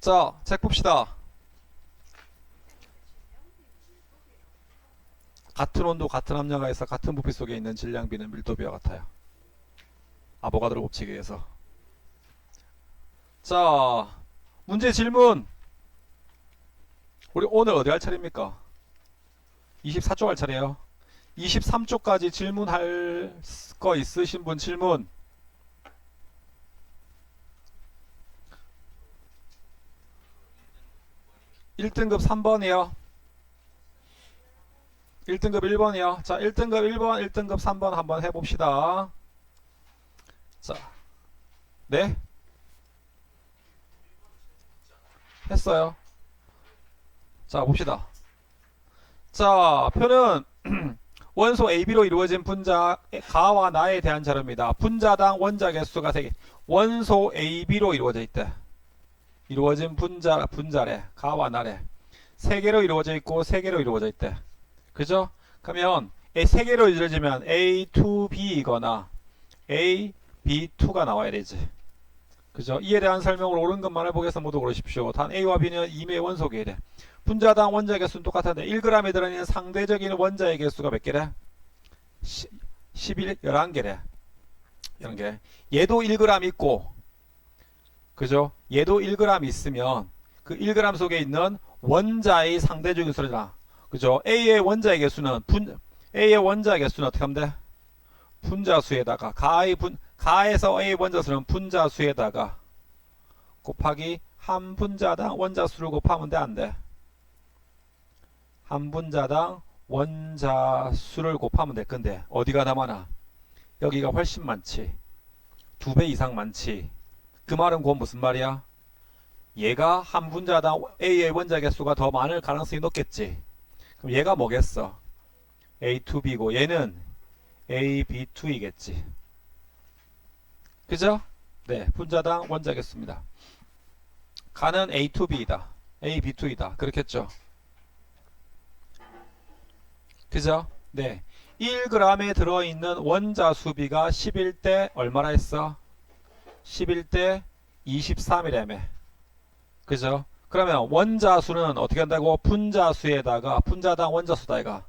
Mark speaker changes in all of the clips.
Speaker 1: 자, 책 봅시다. 같은 온도, 같은 압력하에서 같은 부피 속에 있는 질량비는 밀도비와 같아요. 아보가드로 법칙에 의해서. 자, 문제 질문. 우리 오늘 어디 할 차례입니까? 24쪽 할 차례요. 23쪽까지 질문할 거 있으신 분 질문. 1등급 3번이요. 1등급 1번이요. 자, 1등급 1번, 1등급 3번 한번 해봅시다. 자, 네? 했어요. 자, 봅시다. 자, 표는 원소 AB로 이루어진 분자 가와 나에 대한 자료입니다. 분자당 원자 개수가 3개. 원소 AB로 이루어져 있대. 이루어진 분자래. 가와 나래. 3개로 이루어져 있고 3개로 이루어져 있대. 그죠? 그러면 3개로 이루어지면 A2B이거나 AB2가 나와야 되지. 그죠? 이에 대한 설명을 옳은 것만 해보겠어 모두 그러십시오. 단 A와 B는 임의 원소계래. 분자당 원자 개수는 똑같은데 1g에 들어있는 상대적인 원자의 개수가 몇 개래? 11, 11개래. 11개. 얘도 1g 있고, 그죠? 얘도 1g 있으면 그 1g 속에 있는 원자의 상대적인 수잖아. 그죠? A의 원자의 개수는 A의 원자의 개수는 어떻게 하면 돼? 분자수에다가 가에서 A의 원자수는 분자수에다가 곱하기 한 분자당 원자수를 곱하면 돼, 안 돼? 한 분자당 원자수를 곱하면 될 건데 어디가 더 많아? 여기가 훨씬 많지. 2배 이상 많지. 그 말은 그건 무슨 말이야? 얘가 한 분자당 A의 원자 개수가 더 많을 가능성이 높겠지. 그럼 얘가 뭐겠어? A2B고 얘는 AB2이겠지. 그죠? 네, 분자당 원자 개수입니다. 가는 A2B이다. AB2이다. 그렇겠죠? 그죠? 네. 1g에 들어있는 원자 수비가 11대 얼마나 했어? 11대 23이라며. 그죠? 그러면 원자 수는 어떻게 한다고? 분자수에다가 분자당 원자수다 이가.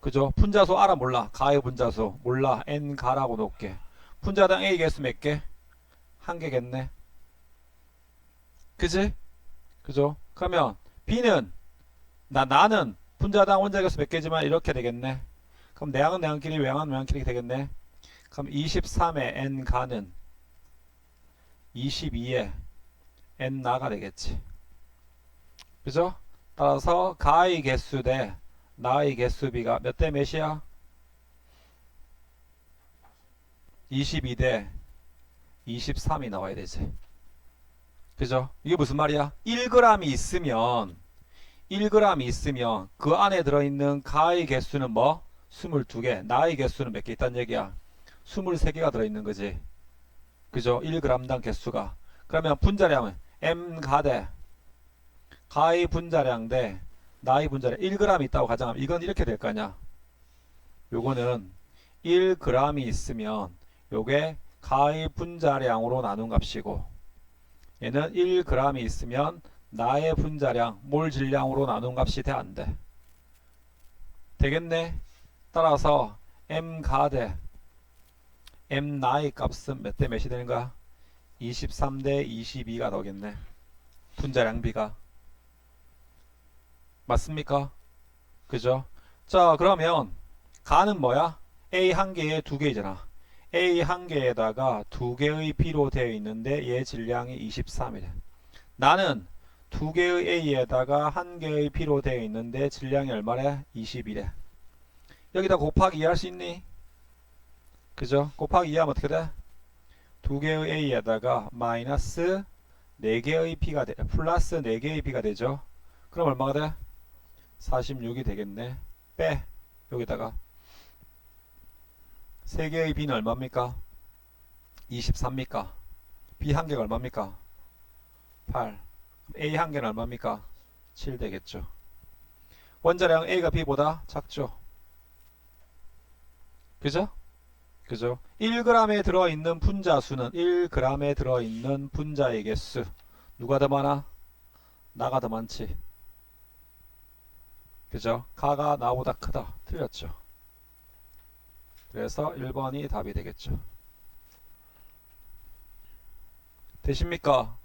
Speaker 1: 그죠? 분자수 알아 몰라? 가의 분자수 몰라. n가라고 놓을게. 분자당 A 개수 몇 개? 한 개겠네. 그지? 그죠? 그러면 B는 나는 분자당 원자 개수 몇 개지만 이렇게 되겠네. 그럼 내항은 내항끼리 외항은 외항끼리 되겠네. 그럼 23의 n가는 22의 n나가 되겠지. 그죠? 따라서 가의 개수 대 나의 개수비가 몇 대 몇이야? 22대 23이 나와야 되지. 그죠? 이게 무슨 말이야? 1g이 있으면 1g이 있으면 그 안에 들어있는 가의 개수는 뭐? 22개. 나의 개수는 몇 개 있다는 얘기야? 23개가 들어있는 거지. 그죠? 1g당 개수가. 그러면 분자량은 m가 대 가의 분자량 대 나의 분자량 1g 있다고 가정하면 이건 이렇게 될 거 아니야. 요거는 1g이 있으면 요게 가의 분자량으로 나눈 값이고 얘는 1g이 있으면 나의 분자량 몰 질량으로 나눈 값이 돼 안 돼? 되겠네. 따라서 m가 대 m 나의 값은 몇 대 몇이 되는 거야? 23대 22가 나오겠네. 분자량비가. 맞습니까? 그죠? 자, 그러면 가는 뭐야? A 한 개에 두 개이잖아. A 한 개에다가 두 개의 B로 되어 있는데 얘 질량이 23이래. 나는 두 개의 A에다가 한 개의 B로 되어 있는데 질량이 얼마래? 20이래. 여기다 곱하기 2 할 수 있니? 그죠? 곱하기 2 하면 어떻게 돼? 두 개의 A에다가 마이너스 4개의 B가 돼. 플러스 4개의 B가 되죠? 그럼 얼마가 돼? 46이 되겠네. 빼. 여기다가 3개의 B는 얼마입니까? 23입니까? B 한 개가 얼마입니까? 8. A 한 개는 얼마입니까? 7 되겠죠. 원자량 A가 B보다 작죠. 그죠? 그죠? 1g에 들어있는 분자수는 1g에 들어있는 분자의 개수 누가 더 많아? 나가 더 많지. 그죠? 가가 나보다 크다. 틀렸죠. 그래서 1번이 답이 되겠죠. 되십니까?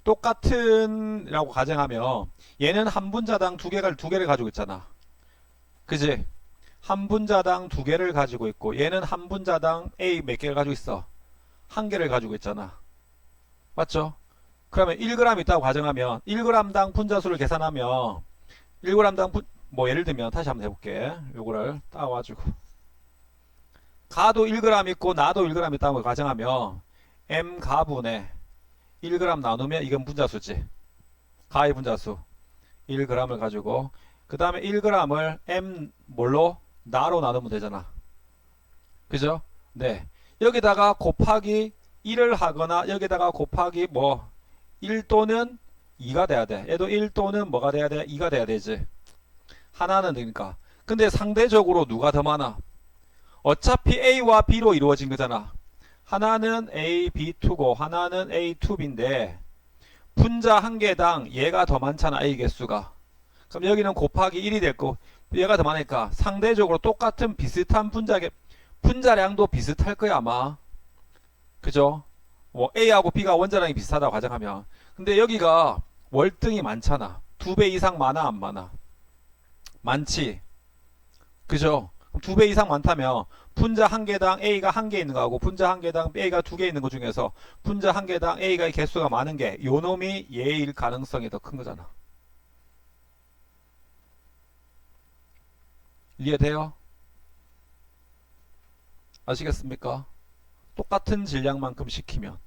Speaker 1: 똑같은라고 가정하면 얘는 한 분자당 두 개를 가지고 있잖아. 그지? 한 분자당 두 개를 가지고 있고 얘는 한 분자당 A 몇 개를 가지고 있어? 한 개를 가지고 있잖아. 맞죠? 그러면 1g 있다고 가정하면 1g당 분자수를 계산하면 1g당 뭐 예를 들면 다시 한번 해볼게. 요거를 따와주고 가도 1g 있고 나도 1g 있다고 가정하면 m 가분의 1g 나누면 이건 분자수지. 가의 분자수 1g을 가지고 그 다음에 1g을 m 뭘로? 나로 나누면 되잖아. 그죠? 네. 여기다가 곱하기 1을 하거나 여기다가 곱하기 뭐 1 또는 2가 돼야 돼. 얘도 1 또는 뭐가 돼야 돼? 2가 돼야 되지. 하나는 되니까. 근데 상대적으로 누가 더 많아? 어차피 A와 B로 이루어진 거잖아. 하나는 A, B2고 하나는 A2B인데 분자 한 개당 얘가 더 많잖아. A 개수가. 그럼 여기는 곱하기 1이 될 거고 얘가 더 많으니까 상대적으로 똑같은 비슷한 분자량도 비슷할 거야 아마. 그죠? 뭐 A하고 B가 원자량이 비슷하다고 가정하면 근데 여기가 월등히 많잖아. 2배 이상 많아 안 많아? 많지. 그죠? 2배 이상 많다면 분자 한 개당 A가 한 개 있는 거하고 분자 한 개당 A가 두 개 있는 거 중에서 분자 한 개당 A가 개수가 많은 게 요 놈이 얘일 가능성이 더 큰 거잖아. 이해돼요? 아시겠습니까? 똑같은 질량만큼 시키면.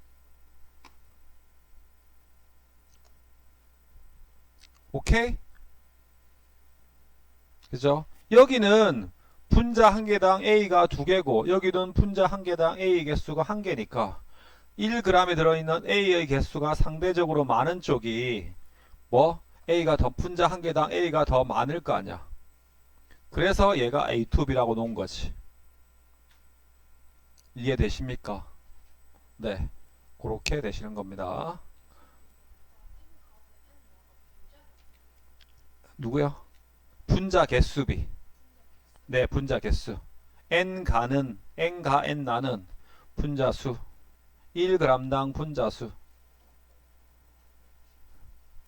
Speaker 1: 오케이? 그죠? 여기는 분자 한 개당 A가 두 개고 여기는 분자 한 개당 A 개수가 한 개니까 1g에 들어있는 A의 개수가 상대적으로 많은 쪽이 뭐 A가 더 분자 한 개당 A가 더 많을 거 아니야. 그래서 얘가 A2B라고 놓은 거지. 이해되십니까? 네. 그렇게 되시는 겁니다. 누구요? 분자 개수비. 네, 분자 개수. n가는 n가 n나는 분자수. 1g당 분자수.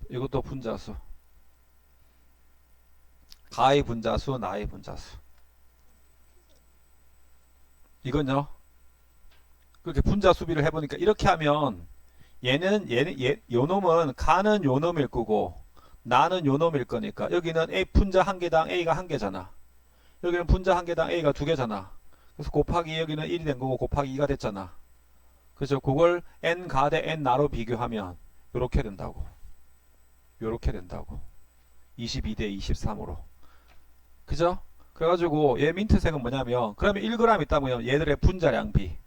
Speaker 1: 이것도 분자수. 가의 분자수, 나의 분자수. 이건요. 그렇게 분자 수비를 해보니까 이렇게 하면 요 놈은 가는 요 놈일 거고 나는 요 놈일 거니까 여기는 A 분자 한 개당 A가 한 개잖아. 여기는 분자 한 개당 A가 두 개잖아. 그래서 곱하기 여기는 1이 된 거고 곱하기 2가 됐잖아. 그죠? 그걸 N가 대 N나로 비교하면 요렇게 된다고. 요렇게 된다고. 22 대 23으로. 그죠? 그래가지고 얘 민트색은 뭐냐면 그러면 1g 있다면 얘들의 분자량비.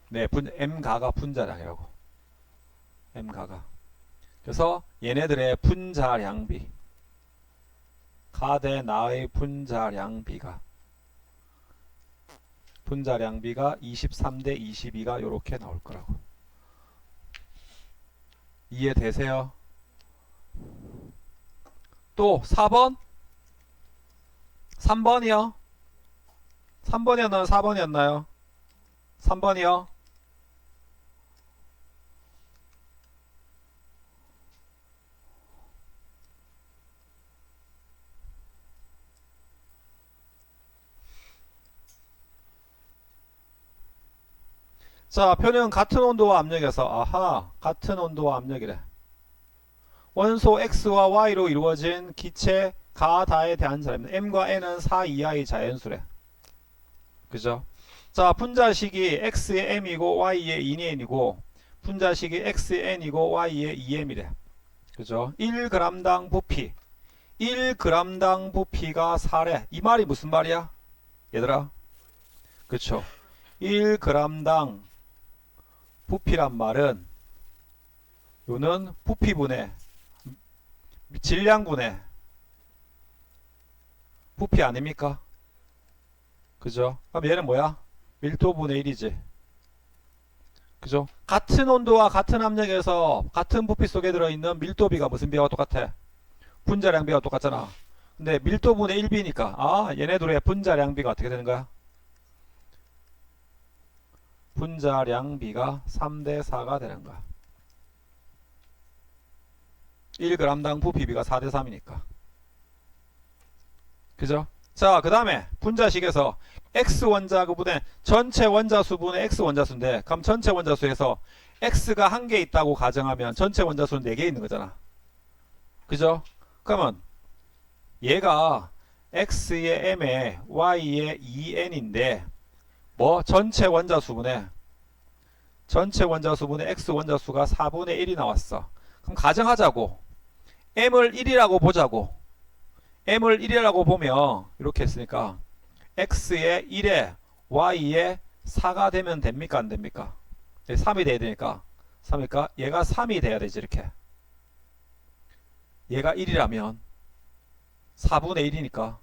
Speaker 1: 네, M가가 분자량이라고. M가가. 그래서 얘네들의 분자량비. 가 대 나의 분자량비가 23 대 22가 요렇게 나올 거라고. 이해되세요? 또 4번? 3번이요? 3번이었나요? 4번이었나요? 3번이요? 자, 표는 같은 온도와 압력에서 아하, 같은 온도와 압력이래. 원소 X와 Y로 이루어진 기체 가다에 대한 사람입니다. M과 N은 4 이하의 자연수래. 그죠? 자, 분자식이 X의 M이고 Y의 2N이고 분자식이 X의 N이고 Y의 2M이래. 그죠? 1g당 부피 1g당 부피가 4래. 이 말이 무슨 말이야? 얘들아. 그쵸? 1g당 부피란 말은 요는 부피분의 질량분의 부피 아닙니까? 그죠? 그럼 얘는 뭐야? 밀도분의 1이지. 그죠? 같은 온도와 같은 압력에서 같은 부피 속에 들어있는 밀도비가 무슨 비하고 똑같아? 분자량비가 똑같잖아. 근데 밀도분의 1비니까 얘네 둘의 분자량비가 어떻게 되는 거야? 분자량비가 3대 4가 되는 거야. 1g당 부피비가 4대 3이니까. 그죠? 자, 그 다음에 분자식에서 X원자수분의 전체 원자수분의 X원자수인데, 그럼 전체 원자수에서 X가 한 개 있다고 가정하면 전체 원자수는 4개 있는 거잖아. 그죠? 그러면 얘가 X의 M에 Y의 2N인데 뭐 전체 원자수분의 X 원자수가 4분의 1이 나왔어. 그럼 가정하자고. M을 1이라고 보자고. M을 1이라고 보면 이렇게 했으니까 X의 1에 Y의 4가 되면 됩니까? 안 됩니까? 3이 돼야 되니까 3일까? 얘가 3이 돼야 되지. 이렇게 얘가 1이라면 4분의 1이니까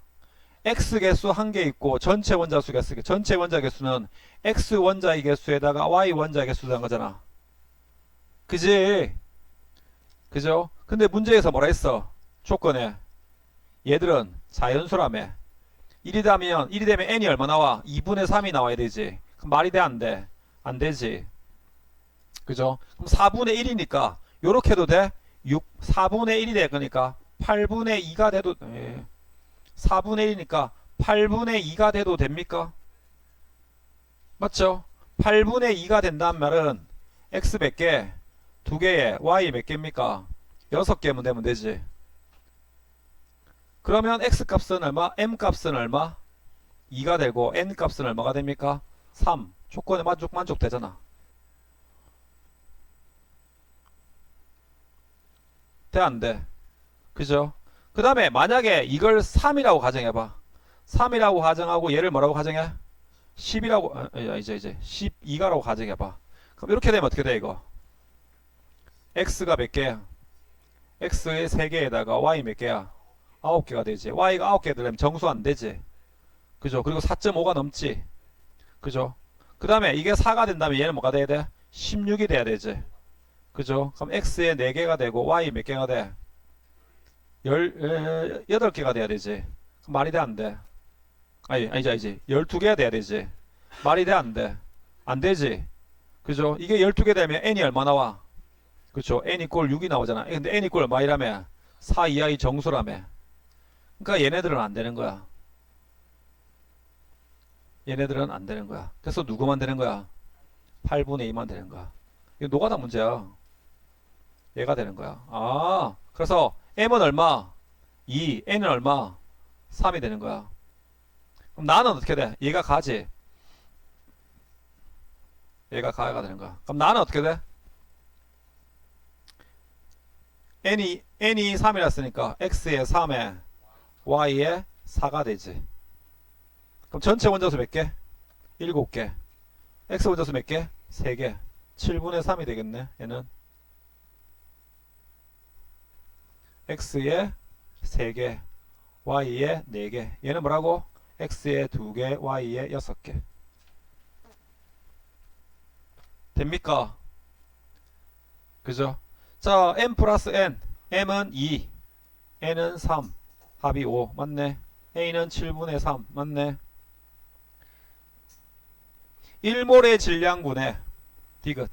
Speaker 1: X 개수 한 개 있고 전체 원자수 개수, 전체 원자 개수는 X 원자의 개수에다가 Y 원자의 개수라는 거잖아. 그지? 그죠? 근데 문제에서 뭐라 했어? 조건에 얘들은 자연수라며. 1이 되면 n이 얼마 나와? 2분의 3이 나와야 되지. 그럼 말이 돼? 안 돼? 안 되지. 그죠? 그럼 4분의 1이니까 요렇게도 돼? 4분의 1이 돼. 그러니까 8분의 2가 돼도 4분의 1이니까 8분의 2가 돼도 됩니까? 맞죠? 8분의 2가 된다는 말은 x 몇 개? 2개에 y 몇 개입니까? 6개면 되면 되지. 그러면 x 값은 얼마? m 값은 얼마? 2가 되고 n 값은 얼마가 됩니까? 3. 조건에 만족되잖아. 돼? 안 돼? 그죠? 그 다음에 만약에 이걸 3이라고 가정해봐. 3이라고 가정하고 얘를 뭐라고 가정해? 10이라고 이제 12가라고 가정해봐. 그럼 이렇게 되면 어떻게 돼 이거? x가 몇 개야? x의 3개에다가 y 몇 개야? 9개가 되지. y가 9개 되려면 정수 안 되지. 그죠? 그리고 4.5가 넘지. 그죠? 그 다음에 이게 4가 된다면 얘는 뭐가 돼야 돼? 16이 돼야 되지. 그죠? 그럼 x의 4개가 되고 y 몇 개가 돼? 8개가 돼야 되지. 그럼 말이 돼? 안 돼? 아니지. 12개가 돼야 되지. 말이 돼? 안 돼? 안 되지. 그죠? 이게 12개 되면 n이 얼마 나와? 그쵸? n 이꼴 6이 나오잖아. 근데 n 이꼴 얼마이라며? 4 이하의 정수라며. 그러니까 얘네들은 안 되는 거야. 얘네들은 안 되는 거야. 그래서 누구만 되는 거야? 8분의 2만 되는 거야. 이거 노가다 문제야. 얘가 되는 거야. 그래서 m은 얼마? 2, n은 얼마? 3이 되는 거야. 그럼 나는 어떻게 돼? 얘가 가지. 얘가 가가 되는 거야. 그럼 나는 어떻게 돼? n이 3이라 쓰니까 x의 3에 y의 4가 되지. 그럼 전체 원자수 몇 개? 7개. x 원자수 몇 개? 3개. 7분의 3이 되겠네. 얘는 x의 3개, y의 4개. 얘는 뭐라고? x의 2개, y의 6개. 됩니까? 그죠? 자, m 플러스 n. m은 2, n은 3, 합이 5. 맞네. a는 7분의 3. 맞네. 1몰의 질량분의 디귿.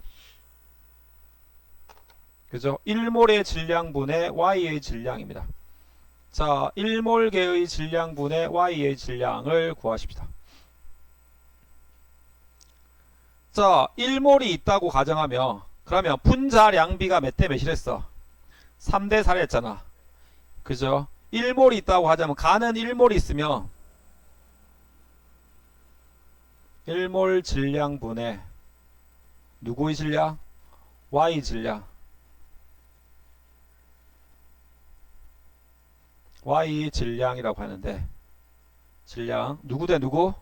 Speaker 1: 그죠? 1몰의 질량분의 y의 질량입니다. 자, 1몰계의 질량분의 y의 질량을 구하십시다. 자, 1몰이 있다고 가정하면 그러면 분자량비가 몇 대 몇이랬어? 3대 4를 했잖아. 그죠? 1몰이 있다고 하자면 가는 1몰이 있으면 1몰 질량분의 누구의 질량? y 질량. y 질량이라고 하는데 질량 누구 대 누구?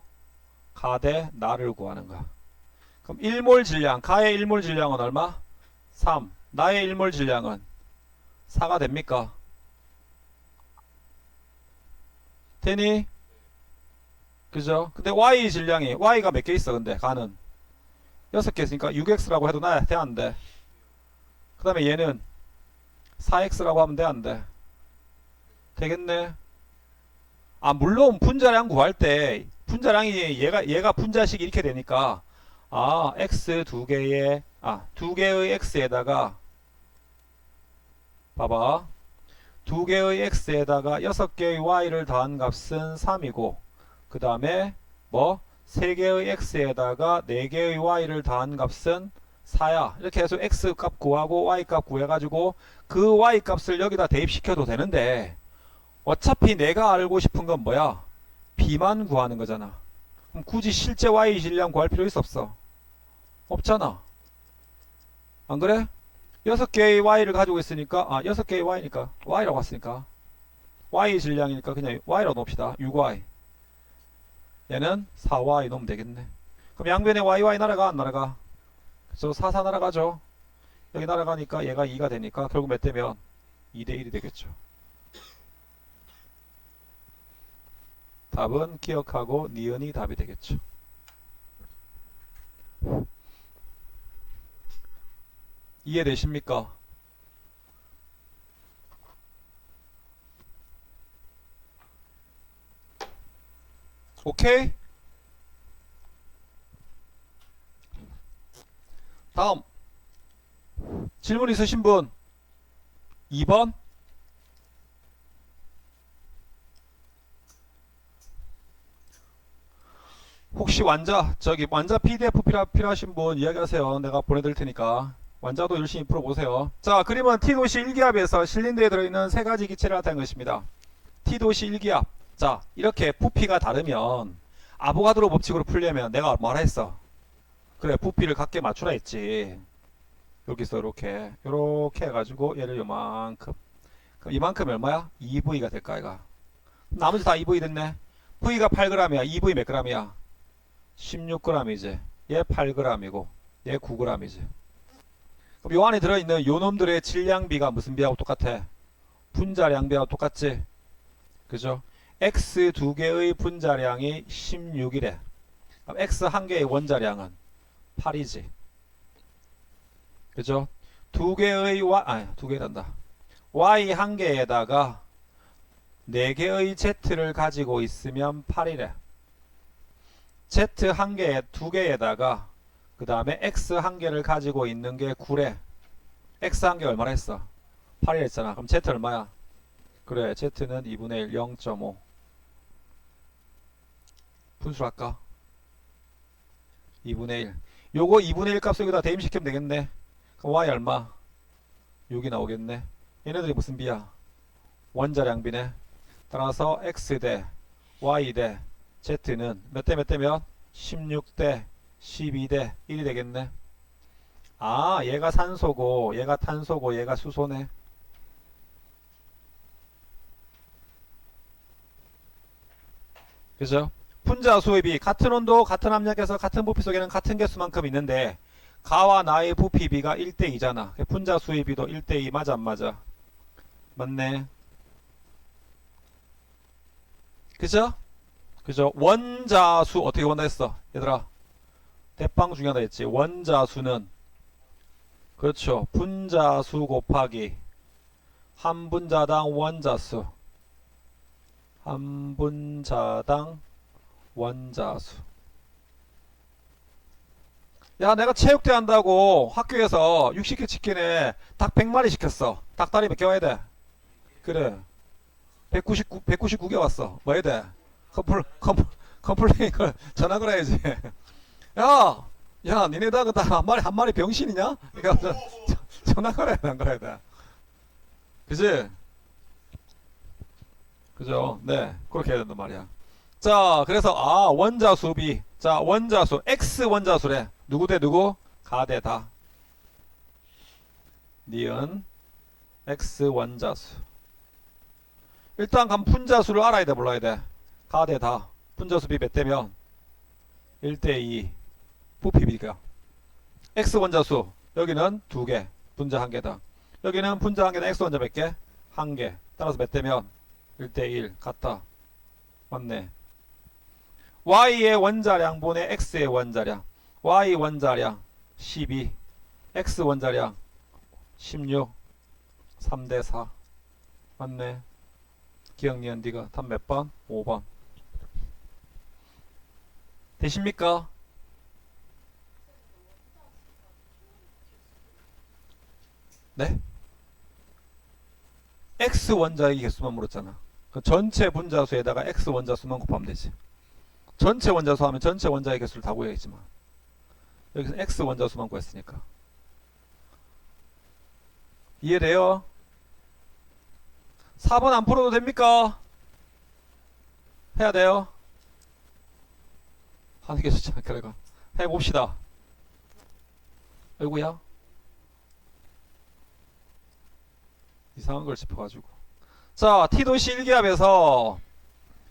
Speaker 1: 가 대 나를 구하는 거야. 그럼 1몰 질량, 가의 1몰 질량은 얼마? 3. 나의 1몰 질량은 4가 됩니까? 되니? 그죠? 근데 y 질량이 y가 몇 개 있어? 근데 가는 6개 있으니까 6x라고 해도 돼? 안 돼? 그 다음에 얘는 4x라고 하면 돼? 안 돼? 되겠네. 아 물론 분자량 구할 때 분자량이 얘가 분자식이 이렇게 되니까 x 두 개의 x에다가 봐봐, 두 개의 x에다가 6개의 y를 더한 값은 3이고, 그 다음에 뭐 3개의 x에다가 4개의 y를 더한 값은 4야. 이렇게 해서 x 값 구하고 y 값 구해가지고 그 y 값을 여기다 대입시켜도 되는데, 어차피 내가 알고 싶은 건 뭐야? b만 구하는 거잖아. 그럼 굳이 실제 y 질량 구할 필요 있어 없어? 없잖아. 안 그래? 6개의 y를 가지고 있으니까 6개의 y니까 y라고 했으니까 y 질량이니까 그냥 y라고 놓읍시다. 6y. 얘는 4y 놓으면 되겠네. 그럼 양변에 y 날아가 안 날아가? 그래서 4 날아가죠. 여기 날아가니까 얘가 2가 되니까 결국 몇 되면 2대 1이 되겠죠. 답은 기억하고 니은이 답이 되겠죠. 이해되십니까? 오케이? 다음 질문 있으신 분 2번. 혹시 완자 PDF 필요하신 분 이야기하세요. 내가 보내드릴 테니까 완자도 열심히 풀어보세요. 자, 그림은 T도시 1기압에서 실린더에 들어있는 세 가지 기체를 나타낸 것입니다. T도시 1기압. 자, 이렇게 부피가 다르면 아보가드로 법칙으로 풀려면 내가 뭐라 했어? 그래, 부피를 각게 맞추라 했지. 여기서 이렇게 해가지고 얘를 요만큼. 그럼 이만큼이 얼마야? 2V가 될까 이가. 나머지 다 2V 됐네. V가 8g이야. 2V 몇 g이야? 16g이지. 얘 8g이고 얘 9g이지. 그럼 요 안에 들어있는 요 놈들의 질량비가 무슨 비하고 똑같아? 분자량비하고 똑같지? 그죠? x 두 개의 분자량이 16이래. 그럼 x 한 개의 원자량은 8이지. 그죠? 두 개의 두 개란다. y 한 개에다가 4개의 z를 가지고 있으면 8이래. z 한 개에 두 개에다가 그 다음에 x 한 개를 가지고 있는 게 9래. x 한 개 얼마나 했어? 8이 했잖아. 그럼 z 얼마야? 그래, z는 2분의 1 0.5. 분수할까? 2분의 1. 요거 2분의 1 값을 여기다 대입시키면 되겠네. 그럼 y 얼마? 6이 나오겠네. 얘네들이 무슨 비야? 원자량비네. 따라서 x 대 y 대 z는 몇 대 몇 대면? 16대 12대 1이 되겠네. 얘가 산소고 얘가 탄소고 얘가 수소네. 그죠? 분자 수입이 같은 온도 같은 압력에서 같은 부피 속에는 같은 개수만큼 있는데 가와 나의 부피비가 1대2잖아. 분자 수입비도 1대2 맞아 안 맞아? 맞네. 그죠? 그죠? 원자수 어떻게 본다 했어? 얘들아, 대빵 중요하다 했지. 원자수는 그렇죠. 분자수 곱하기 한 분자당 원자수. 한 분자당 원자수. 야, 내가 체육대 한다고 학교에서 60개 치킨에 닭 100마리 시켰어. 닭다리 몇 개 와야 돼? 그래. 199개 왔어. 뭐 해야 돼? 컴플레인 걸 전화 걸어야지. 야, 니네 닭은 다 한 마리 병신이냐? 그러니까 전화 걸어야 돼, 안 걸어야 돼? 그지? 그죠? 네, 그렇게 해야 된단 말이야. 자, 그래서 원자수비. 자, 원자수 x 원자수래. 누구 대 누구? 가 대 다. 니은 x 원자수. 일단 간 분자수를 알아야 돼, 몰라야 돼? 가 대 다. 분자수비 몇 대면? 1대2. 부피비가. x 원자수. 여기는 2개. 분자 1개다. 여기는 분자 1개당 x 원자 몇 개? 1개. 따라서 몇 대면? 1대1 같다. 맞네. y의 원자량분의 x의 원자량. y 원자량 12, x 원자량 16, 3대 4. 맞네. 기억니은 니가 답 몇 번? 5번. 되십니까? 네? x 원자의 개수만 물었잖아. 그 전체 분자수에다가 x 원자수만 곱하면 되지. 전체 원자수 하면 전체 원자의 개수를 다 구해야겠지만 여기서 x 원자수만 구했으니까. 이해돼요? 4번 안 풀어도 됩니까? 해야 돼요? 하는 게 좋지 않을까? 해봅시다. 아이고야. 이상한 걸 짚어가지고. 자, T도시 1기압에서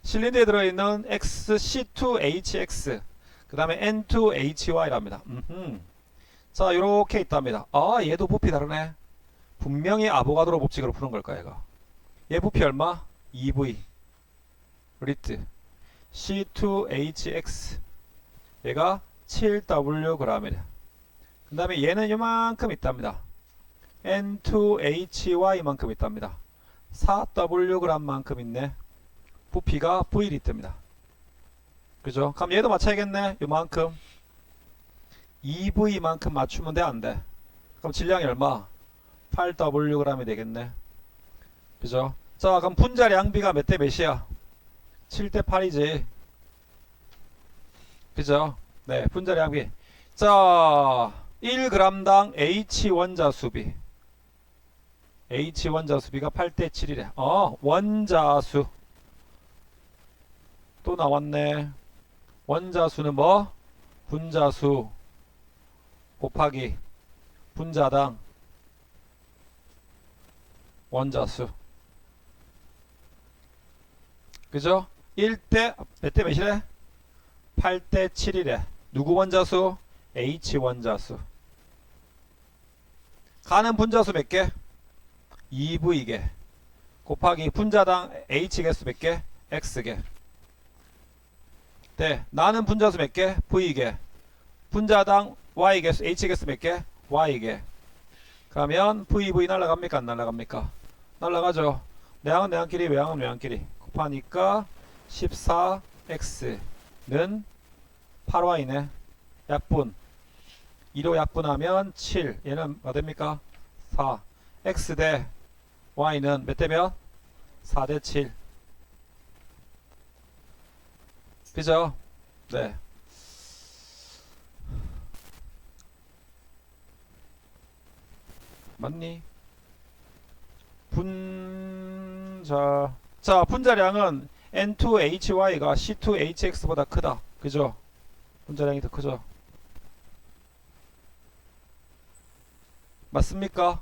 Speaker 1: 실린더에 들어있는 XC2HX 그 다음에 N2HY랍니다. 자, 요렇게 있답니다. 아, 얘도 부피 다르네. 분명히 아보가드로 법칙으로 푸는 걸까, 얘가. 얘 부피 얼마? 2V 리트 C2HX 얘가 7W g이래. 그 다음에 얘는 요만큼 있답니다. N2HY 만큼 있답니다. 4W g 만큼 있네. 부피가 V 리트입니다. 그죠? 그럼 얘도 맞춰야겠네. 요만큼 2V 만큼 맞추면 돼, 안 돼? 그럼 질량이 얼마? 8W g이 되겠네. 그죠? 자, 그럼 분자량비가 몇 대 몇이야? 7대 8이지. 그죠? 네, 분자량비. 자, 1g당 H 원자수비. H 원자수비가 8대 7이래. 원자수. 또 나왔네. 원자수는 뭐? 분자수 곱하기 분자당 원자수. 그죠? 1대 몇 대 몇이래? 8대 7이래. 누구 원자수? H 원자수. 가는 분자수 몇 개? 2V개. 곱하기 분자당 H 개수 몇 개? X개. 네, 나는 분자수 몇 개? V개. 분자당 Y 개수 H 개수 몇 개? Y개. 그러면 VV 날라갑니까? 안 날라갑니까? 날라가죠. 내항은 내항끼리, 외항은 외항끼리. 곱하니까 14X는 8Y네. 약분. 2로 약분하면 7. 얘는 뭐 됩니까? 4. X 대 Y는 몇 대 몇? 4대 7. 그죠? 네. 맞니? 자, 분자량은 N2HY가 C2HX보다 크다. 그죠? 분자량이 더 크죠? 맞습니까?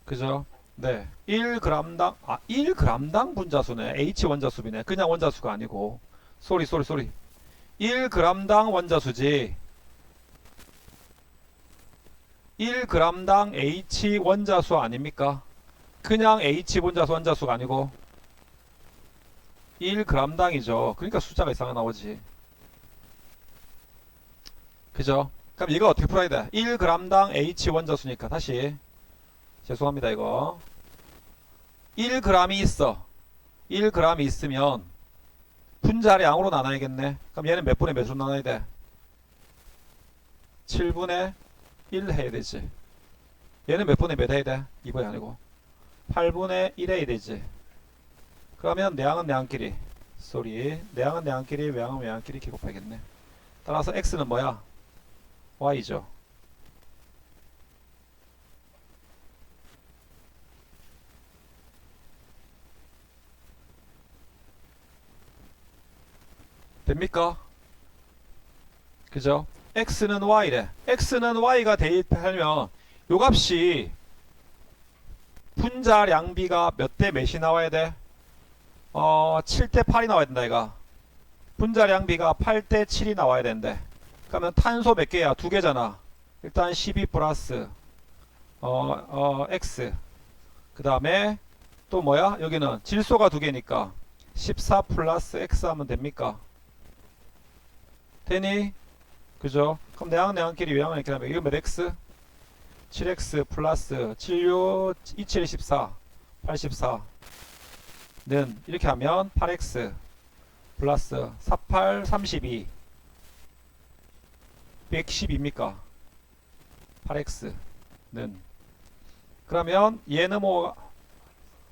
Speaker 1: 그죠? 네. 1g당, 1g당 분자수네. H 원자수비네. 그냥 원자수가 아니고. 쏘리. 1g당 원자수지. 1g당 H 원자수 아닙니까? 그냥 H 원자수가 아니고 1g당이죠. 그러니까 숫자가 이상하게 나오지. 그죠? 그럼 이거 어떻게 풀어야 돼? 1g당 H 원자수니까 다시 죄송합니다. 이거 1g이 있어. 1g이 있으면 분자량으로 나눠야겠네. 그럼 얘는 몇 분의 몇으로 나눠야 돼? 7분의 1 해야 되지. 얘는 몇 분의 몇 해야 돼? 2분이 아니고 8분의 1 해야 되지. 그러면 내항은 내항끼리 내항은 내항끼리, 외항은 외항끼리 이렇게 곱해야겠네. 따라서 x는 뭐야? y죠. 됩니까? 그죠? x는 y래. x는 y가 대입하면 요 값이 분자량비가 몇 대 몇이 나와야 돼? 7대 8이 나와야 된다. 이가 분자량비가 8대 7이 나와야 된대. 그러면 탄소 몇 개야? 2개잖아. 일단 12 플러스 x 그 다음에 또 뭐야? 여기는 질소가 두 개니까 14 플러스 x 하면 됩니까? 되니? 그죠? 그럼 내항끼리 외항을 이렇게 하면 이거 몇 x? 7x 플러스 76 27 14 84는 이렇게 하면 8x 플러스 48 32 112입니까? 8x는 그러면 얘는 뭐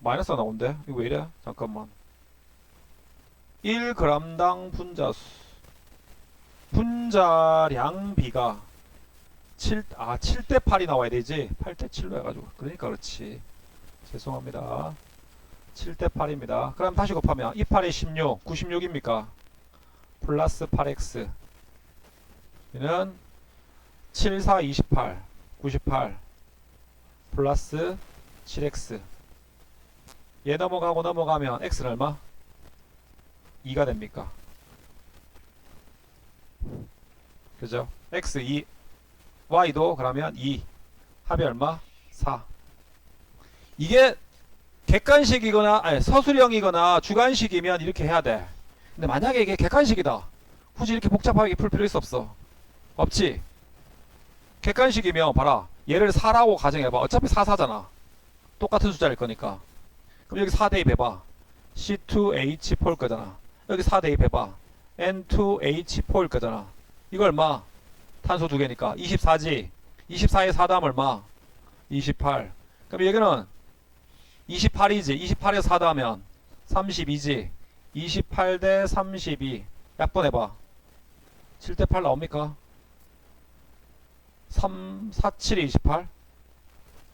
Speaker 1: 마이너스가 나온대. 이거 왜 이래? 잠깐만. 1g당 분자수 분자량비가 7대 8이 나와야 되지. 8대 7로 해가지고. 그러니까 그렇지. 죄송합니다. 7대 8입니다. 그럼 다시 곱하면 2, 8에 16, 96입니까? 플러스 8x. 얘는 7, 4, 28, 98 플러스 7x. 얘 넘어가고 넘어가면 x는 얼마? 2가 됩니까? 그죠? x 2, y도 그러면 2. 합이 얼마? 4. 이게 객관식이거나 아니 서술형이거나 주관식이면 이렇게 해야 돼. 근데 만약에 이게 객관식이다. 굳이 이렇게 복잡하게 풀 필요 있어 없어? 없지? 객관식이면 봐라. 얘를 4라고 가정해봐. 어차피 4, 4잖아. 똑같은 숫자일 거니까. 그럼 여기 4 대입해봐. C2H4일 거잖아. 여기 4 대입해봐. N2H4일 거잖아. 이거 얼마? 탄소 두 개니까 24지. 24에 4 다음 얼마? 28. 그럼 여기는 28이지. 28에 4 다음면 32지. 28 대 32. 약분해봐. 7대 8 나옵니까? 3, 4, 7에 28?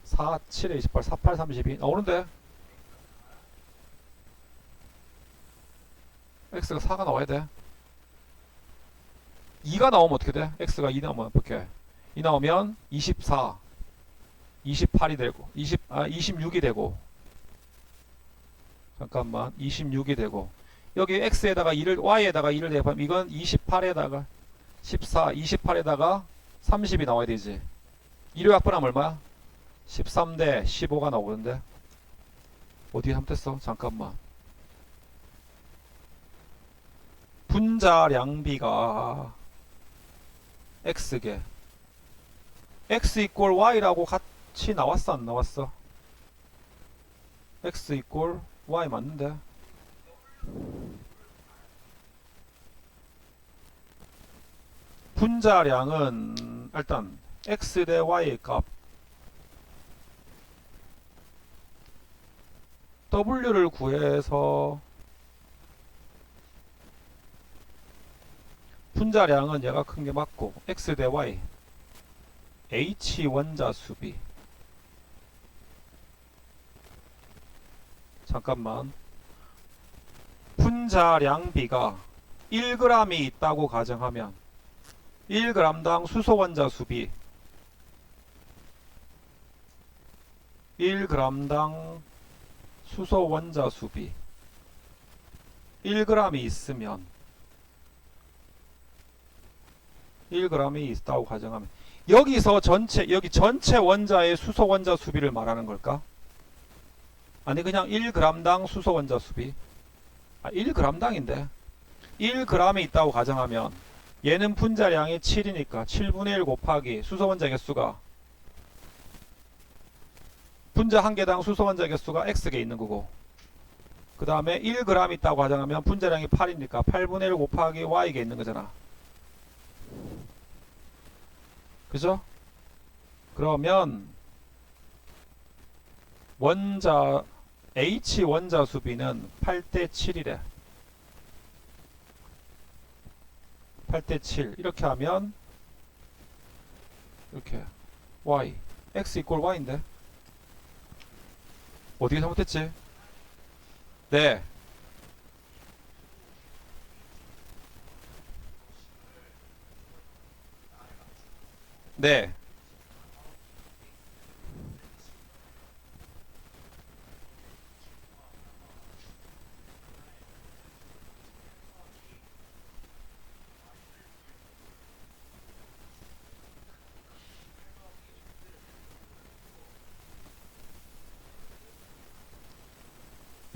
Speaker 1: 4, 7에 28, 4, 8, 32 나오는데? x가 4가 나와야 돼. 2가 나오면 어떻게 돼? x가 2 나오면 어떻게? 2 나오면 24, 28이 되고 26이 되고 잠깐만 26이 되고 여기 x에다가 2를 y에다가 2를 대입하면 이건 28에다가 14, 28에다가 30이 나와야 되지. 2로 약분하면 얼마야? 13대 15가 나오는데 어디에 함됐어? 잠깐만. 분자량비가 x개 x 이꼴 y라고 같이 나왔어 안 나왔어? x 이꼴 y 맞는데 분자량은 일단 x 대 y의 값 w를 구해서 분자량은 얘가 큰 게 맞고 x 대 y h 원자 수비 잠깐만 분자량비가 1g이 있다고 가정하면 1g당 수소 원자 수비 1g당 수소 원자 수비 1g이 있으면 1g이 있다고 가정하면 여기서 여기 전체 원자의 수소 원자 수비를 말하는 걸까? 아니 그냥 1g당 수소 원자 수비 1g당인데 1g이 있다고 가정하면 얘는 분자량이 7이니까 7분의 1 곱하기 수소 원자 개수가 분자 한 개당 수소 원자 개수가 x개 있는 거고 그 다음에 1g 있다고 가정하면 분자량이 8이니까 8분의 1 곱하기 y개 있는 거잖아. 그죠? 그러면 원자 H 원자 수비는 8대 7이래. 8대 7 이렇게 하면 이렇게 y x 이꼴 y인데 어떻게 잘못했지? 네. 네.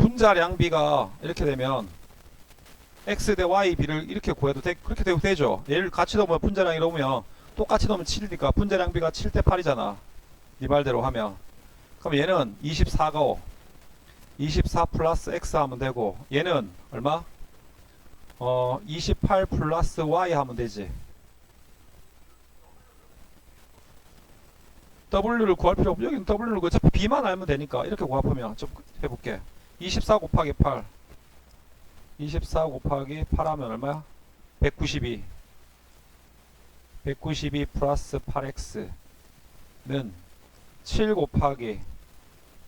Speaker 1: 분자량비가 이렇게 되면 x 대 y b를 이렇게 구해도 그렇게 되도 되죠. 얘를 같이 넣으면 분자량 이러면 똑같이 넣으면 7이니까 분자량비가 7 대 8이잖아. 네 말대로 하면. 그럼 얘는 24가 24 플러스 x 하면 되고, 얘는 얼마? 28 플러스 y 하면 되지. w를 구할 필요 없고, 여기는 w를 어차피 b만 알면 되니까 이렇게 구합하면 좀 해볼게. 24 곱하기 8, 24 곱하기 8 하면 얼마야? 192. 192 플러스 8x는 7 곱하기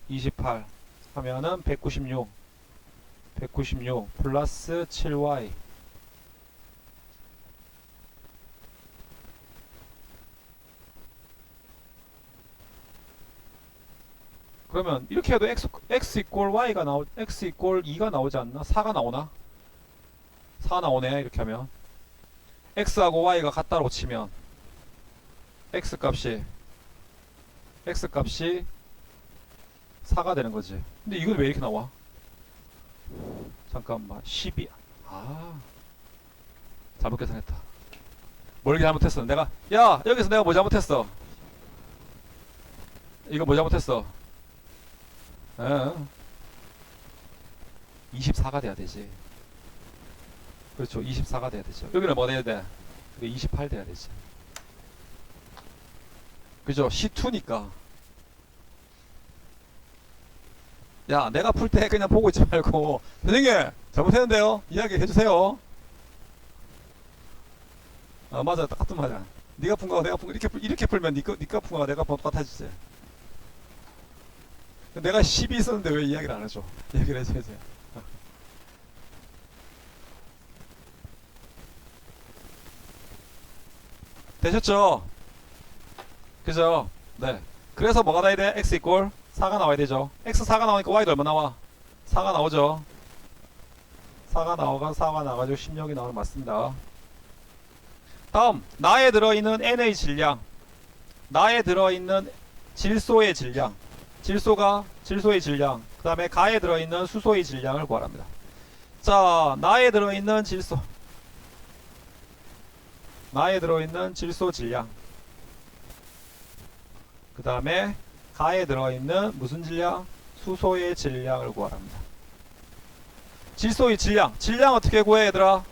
Speaker 1: 28 하면은 196. 196 플러스 7y. 그러면 이렇게 해도 x 이꼴 y가 x 이꼴 2가 나오지 않나? 4가 나오나? 4 나오네. 이렇게 하면 x하고 y가 같다고 치면 x 값이 4가 되는 거지. 근데 이건 왜 이렇게 나와? 잠깐만, 12. 잘못 계산했다. 뭘 잘못했어? 여기서 내가 뭐 잘못했어? 이거 뭐 잘못했어? 24가 돼야 되지. 그렇죠. 24가 돼야 되죠. 여기는 뭐 돼야 돼? 28 돼야 되지. 그죠? C2니까. 야, 내가 풀 때 그냥 보고 있지 말고, 선생님, 잘못했는데요? 이야기 해주세요. 맞아. 똑같은 말이야. 네가 푼 거가 내가 푼 거, 이렇게 풀면 네가 푼 거가 내가 푼 거 똑같아지지. 내가 12 있었는데 왜 이야기를 안 해줘? 이야기를 해줘야지. 되셨죠? 그죠? 네. 그래서 뭐가 나와야 돼? x 이꼴 4가 나와야 되죠. x 4가 나오니까 y도 얼마 나와? 4가 나오죠. 4가 나와가지고 16이 나오는 맞습니다. 다음, 나에 들어있는 n의 질량, 나에 들어있는 질소의 질량, 질소의 질량, 그 다음에 가에 들어있는 수소의 질량을 구하랍니다. 자, 나에 들어있는 질소 질량, 그 다음에 가에 들어있는 무슨 질량? 수소의 질량을 구하랍니다. 질소의 질량 어떻게 구해, 얘들아?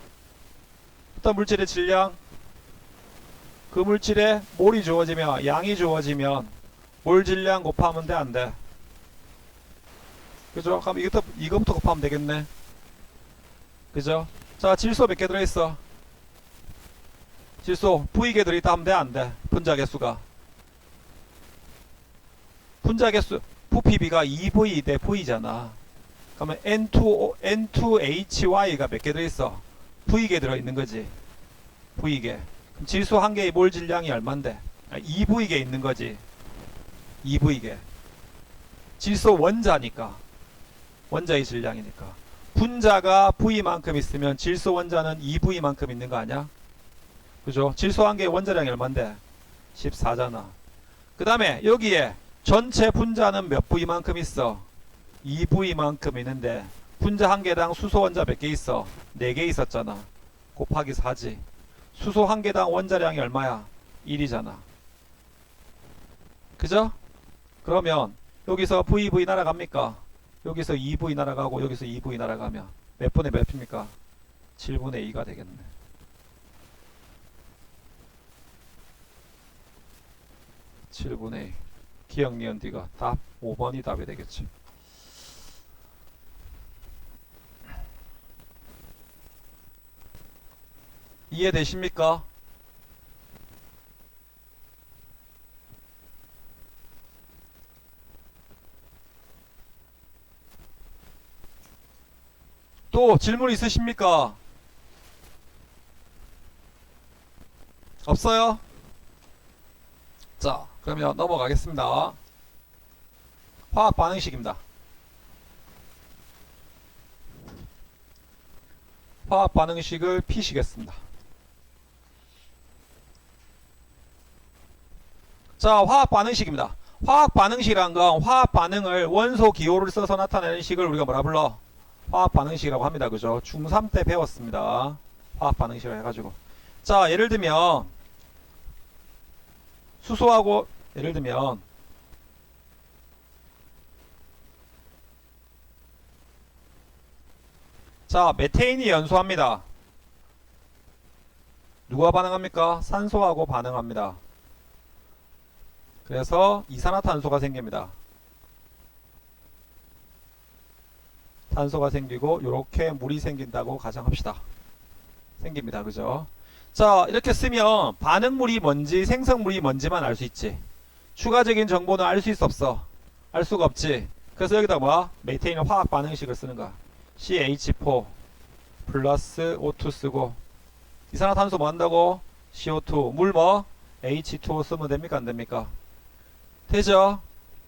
Speaker 1: 어떤 물질의 질량? 그 물질에 몰이 주어지면, 양이 주어지면 몰 질량 곱하면 돼, 안 돼? 그죠? 그럼 이거부터 곱하면 되겠네. 그죠? 자, 질소 몇 개 들어있어? 질소 V개 들어있다 하면 돼, 안 돼? 분자 개수가. 분자 개수, 부피비가 2V 대 V잖아. 그러면 N2HY가 몇 개 들어있어? V개 들어있는 거지. V개. 그럼 질소 한 개의 몰 질량이 얼만데? 2V개 있는 거지. 2V개. 질소 원자니까. 원자의 질량이니까. 분자가 V만큼 있으면 질소 원자는 2V만큼 있는 거 아니야? 그죠? 질소 한 개의 원자량이 얼만데? 14잖아. 그 다음에 여기에 전체 분자는 몇 V만큼 있어? 2V만큼 있는데 분자 한 개당 수소 원자 몇 개 있어? 4개 있었잖아. 곱하기 4지. 수소 한 개당 원자량이 얼마야? 1이잖아. 그죠? 그러면 여기서 VV 날아갑니까? 여기서 2V 날아가고 여기서 2V 날아가면 몇 분의 몇 입니까? 7분의 2가 되겠네. (7분의 2) 기억, 니은, 디귿. 답 5번이 답이 되겠지. 이해되십니까? 또 질문 있으십니까? 없어요? 자, 그러면 넘어가겠습니다. 화학 반응식입니다. 화학 반응식을 피시겠습니다. 자, 화학 반응식입니다. 화학 반응식이란 건 화학 반응을 원소 기호를 써서 나타내는 식을 우리가 뭐라 불러? 화학 반응식이라고 합니다. 그죠? 중3 때 배웠습니다. 화학 반응식을 해가지고. 자, 예를 들면 수소하고 예를 들면 자, 메테인이 연소합니다. 누가 반응합니까? 산소하고 반응합니다. 그래서 이산화탄소가 생깁니다. 탄소가 생기고 요렇게 물이 생긴다고 가정합시다. 생깁니다. 그죠? 자, 이렇게 쓰면 반응물이 뭔지 생성물이 뭔지만 알 수 있지. 추가적인 정보는 알 수 있어 없어? 알 수가 없지. 그래서 여기다 뭐? 메테인 화학 반응식을 쓰는 거야. CH4 플러스 O2 쓰고 이산화탄소 뭐 한다고? CO2 물 뭐? H2O 쓰면 됩니까? 안 됩니까? 되죠?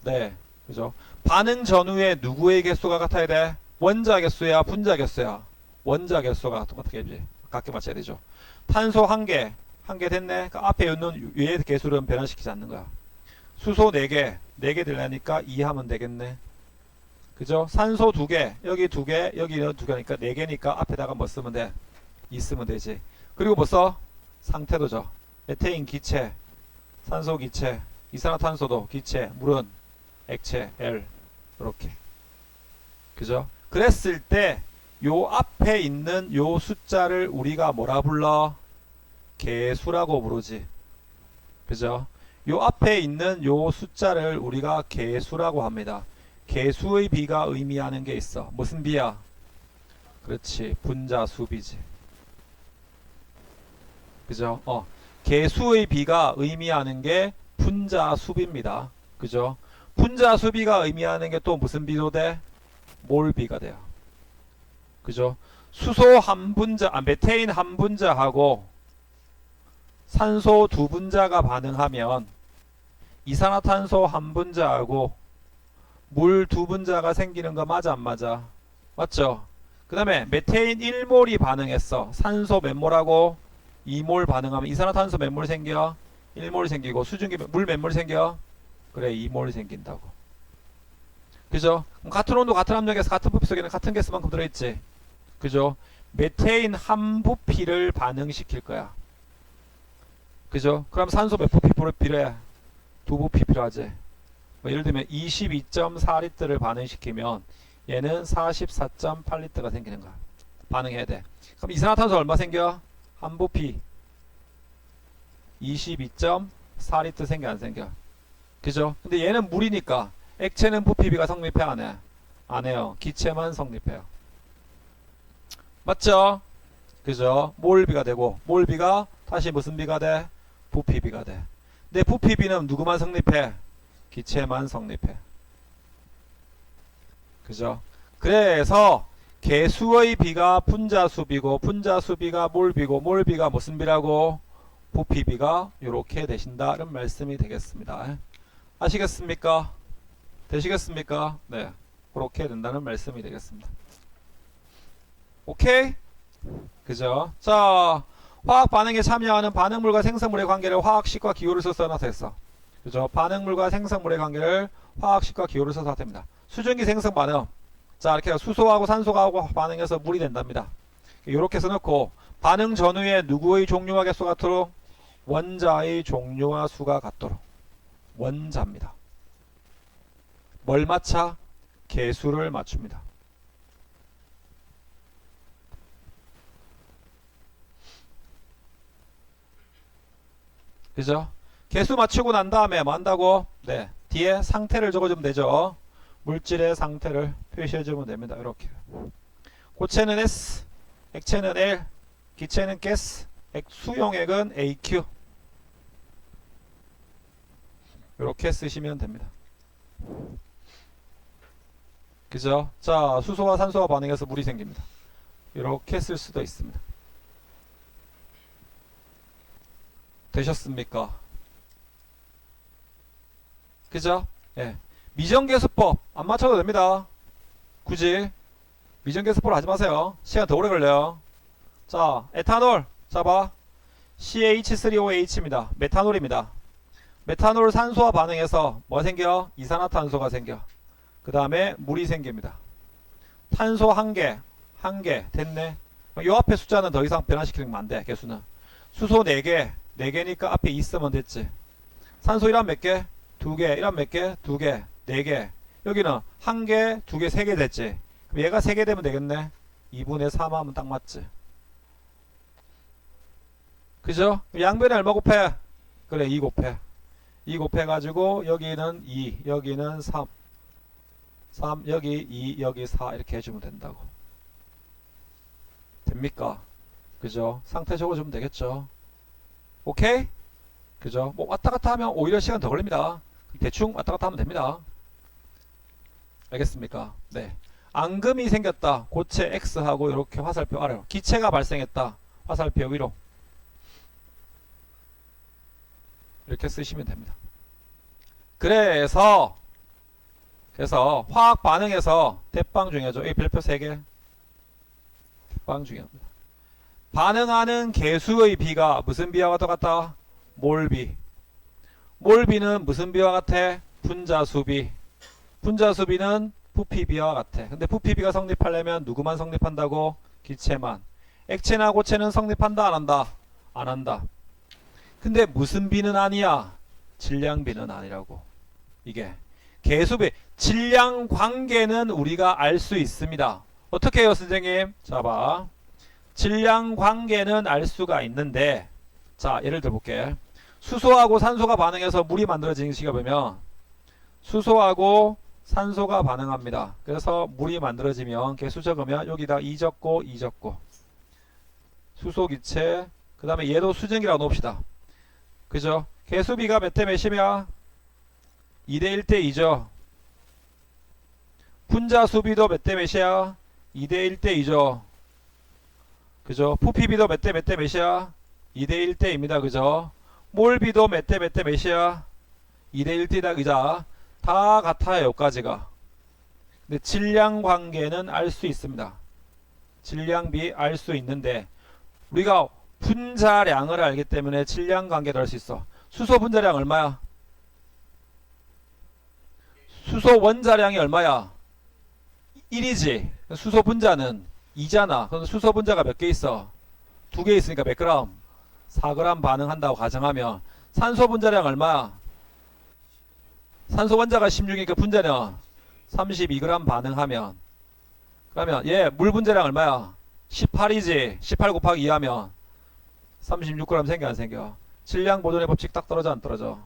Speaker 1: 네. 그죠? 반응 전후에 누구의 개수가 같아야 돼? 원자 개수야, 분자 개수야? 원자 개수가 똑같게 같게 맞춰야 되죠. 탄소 1개, 1개 됐네. 그 앞에 있는 위의 개수는 변화시키지 않는 거야. 수소 4개, 4개 되려니까 2 하면 되겠네. 그죠? 산소 2개, 여기 2개, 여기 2개니까 4개니까 앞에다가 뭐 쓰면 돼? 2 쓰면 되지. 그리고 뭐 써? 상태도죠. 메테인 기체, 산소 기체, 이산화탄소도 기체, 물은 액체 L 이렇게. 그죠? 그랬을 때 요 앞에 있는 요 숫자를 우리가 뭐라 불러? 개수라고 부르지. 그죠? 요 앞에 있는 요 숫자를 우리가 개수라고 합니다. 개수의 비가 의미하는 게 있어. 무슨 비야? 그렇지. 분자수 비지. 그죠? 개수의 비가 의미하는 게 분자수비입니다. 그죠? 분자수비가 의미하는 게 또 무슨 비도 돼? 몰비가 돼요. 그죠? 수소 한 분자, 메테인 한 분자하고 산소 두 분자가 반응하면 이산화탄소 한 분자하고 물 두 분자가 생기는 거 맞아 안 맞아? 맞죠? 그 다음에 메테인 1몰이 반응했어. 산소 몇 몰하고 2몰 반응하면 이산화탄소 몇 몰 생겨? 1몰 생기고 수증기 물 몇 몰 생겨? 그래 2몰 생긴다고. 그죠? 같은 온도 같은 압력에서 같은 부피 속에는 같은 개수만큼 들어있지. 그죠? 메테인 한 부피를 반응시킬 거야. 그죠? 그럼 산소 몇 부피 필요해? 2부피 필요하지. 뭐 예를 들면 22.4리터를 반응시키면 얘는 44.8리터가 생기는 거야. 반응해야 돼. 그럼 이산화탄소 얼마 생겨? 한 부피 22.4리터 생겨 안 생겨? 그죠? 근데 얘는 물이니까 액체는 부피비가 성립해 안 해? 안 해요. 기체만 성립해요. 맞죠? 그죠? 몰비가 되고 몰비가 다시 무슨 비가 돼? 부피비가 돼. 근데 부피비는 누구만 성립해? 기체만 성립해. 그죠? 그래서 개수의 비가 분자수비고 분자수비가 몰비고 몰비가 무슨 비라고? 부피비가 이렇게 되신다는 말씀이 되겠습니다. 아시겠습니까? 되시겠습니까? 네. 그렇게 된다는 말씀이 되겠습니다. 오케이? 그죠? 자, 화학 반응에 참여하는 반응물과 생성물의 관계를 화학식과 기호를 써서 나타냈어. 그죠? 반응물과 생성물의 관계를 화학식과 기호를 써서 나타냅니다. 수증기 생성 반응. 자, 이렇게 수소하고 산소가 하고 반응해서 물이 된답니다. 이렇게 써놓고 반응 전후에 누구의 종류와 개수 같도록? 원자의 종류와 수가 같도록. 원자입니다. 뭘 맞춰? 개수를 맞춥니다. 그죠? 개수 맞추고 난 다음에 뭐 한다고? 네. 뒤에 상태를 적어주면 되죠. 물질의 상태를 표시해주면 됩니다. 이렇게. 고체는 S, 액체는 L, 기체는 가스, 수용액은 AQ. 이렇게 쓰시면 됩니다. 그죠? 자, 수소와 산소가 반응해서 물이 생깁니다. 이렇게 쓸 수도 있습니다. 되셨습니까? 그죠? 예. 미정계수법 안 맞춰도 됩니다. 굳이 미정계수법 하지 마세요. 시간 더 오래 걸려요. 자, 에탄올. 자, 봐. CH3OH입니다. 메탄올입니다. 메탄올 산소와 반응해서 뭐 생겨? 이산화탄소가 생겨. 그 다음에 물이 생깁니다. 탄소 1개, 1개 됐네. 요 앞에 숫자는 더 이상 변화시키면 안 돼. 개수는. 수소 4개, 4개니까 앞에 2 쓰면 됐지. 산소 1한 몇 개? 2개, 1한 몇 개? 2개, 4개. 여기는 1개, 2개, 3개 됐지. 그럼 얘가 3개 되면 되겠네. 2분의 3 하면 딱 맞지. 그죠? 양변에 얼마 곱해? 그래, 2 곱해. 2 곱해가지고 여기는 2, 여기는 3. 3, 여기 2, 여기 4 이렇게 해주면 된다고. 됩니까? 그죠? 상태적으로 주면 되겠죠. 오케이? 그죠? 뭐 왔다 갔다 하면 오히려 시간 더 걸립니다. 대충 왔다 갔다 하면 됩니다. 알겠습니까? 네. 앙금이 생겼다. 고체 X하고 이렇게 화살표 아래로. 기체가 발생했다. 화살표 위로. 이렇게 쓰시면 됩니다. 그래서 화학 반응에서 대빵 중요하죠. 이 별표 3개. 대빵 중요합니다. 반응하는 개수의 비가 무슨 비와 같다? 몰비. 몰비는 무슨 비와 같아? 분자수비. 분자수비는 부피비와 같아. 근데 부피비가 성립하려면 누구만 성립한다고? 기체만. 액체나 고체는 성립한다 안 한다? 안 한다. 근데 무슨 비는 아니야? 질량비는 아니라고. 이게 개수비. 질량 관계는 우리가 알 수 있습니다. 어떻게 해요 선생님? 자 봐. 질량 관계는 알 수가 있는데, 자 예를 들어 볼게. 수소하고 산소가 반응해서 물이 만들어지는 시기가 보면 수소하고 산소가 반응합니다. 그래서 물이 만들어지면 개수 적으면 여기다 2 적고 2 적고 수소 기체, 그 다음에 얘도 수증기라고 놓읍시다. 그죠? 개수비가 몇 대 몇이면 2대 1대 2죠. 분자수비도 몇 대 몇이야? 2대 1대 2죠. 그죠? 부피비도 몇 대 몇이야? 2대 1대 2입니다. 그죠? 몰비도 몇 대 몇이야? 2대 1대다. 그자 다 같아요. 여기까지가. 근데 질량 관계는 알 수 있습니다. 질량비 알 수 있는데 우리가 분자량을 알기 때문에 질량 관계도 알 수 있어. 수소 분자량 얼마야? 수소 원자량이 얼마야? 1이지. 수소 분자는 2잖아. 그럼 수소 분자가 몇 개 있어? 2개 있으니까 몇 그램? 4g 반응한다고 가정하면 산소 분자량 얼마야? 산소 원자가 16이니까 분자량 32g 반응하면, 그러면 얘 물 분자량 얼마야? 18이지. 18 곱하기 2 하면 36g 생겨 안 생겨? 질량 보존의 법칙 딱 떨어져 안 떨어져?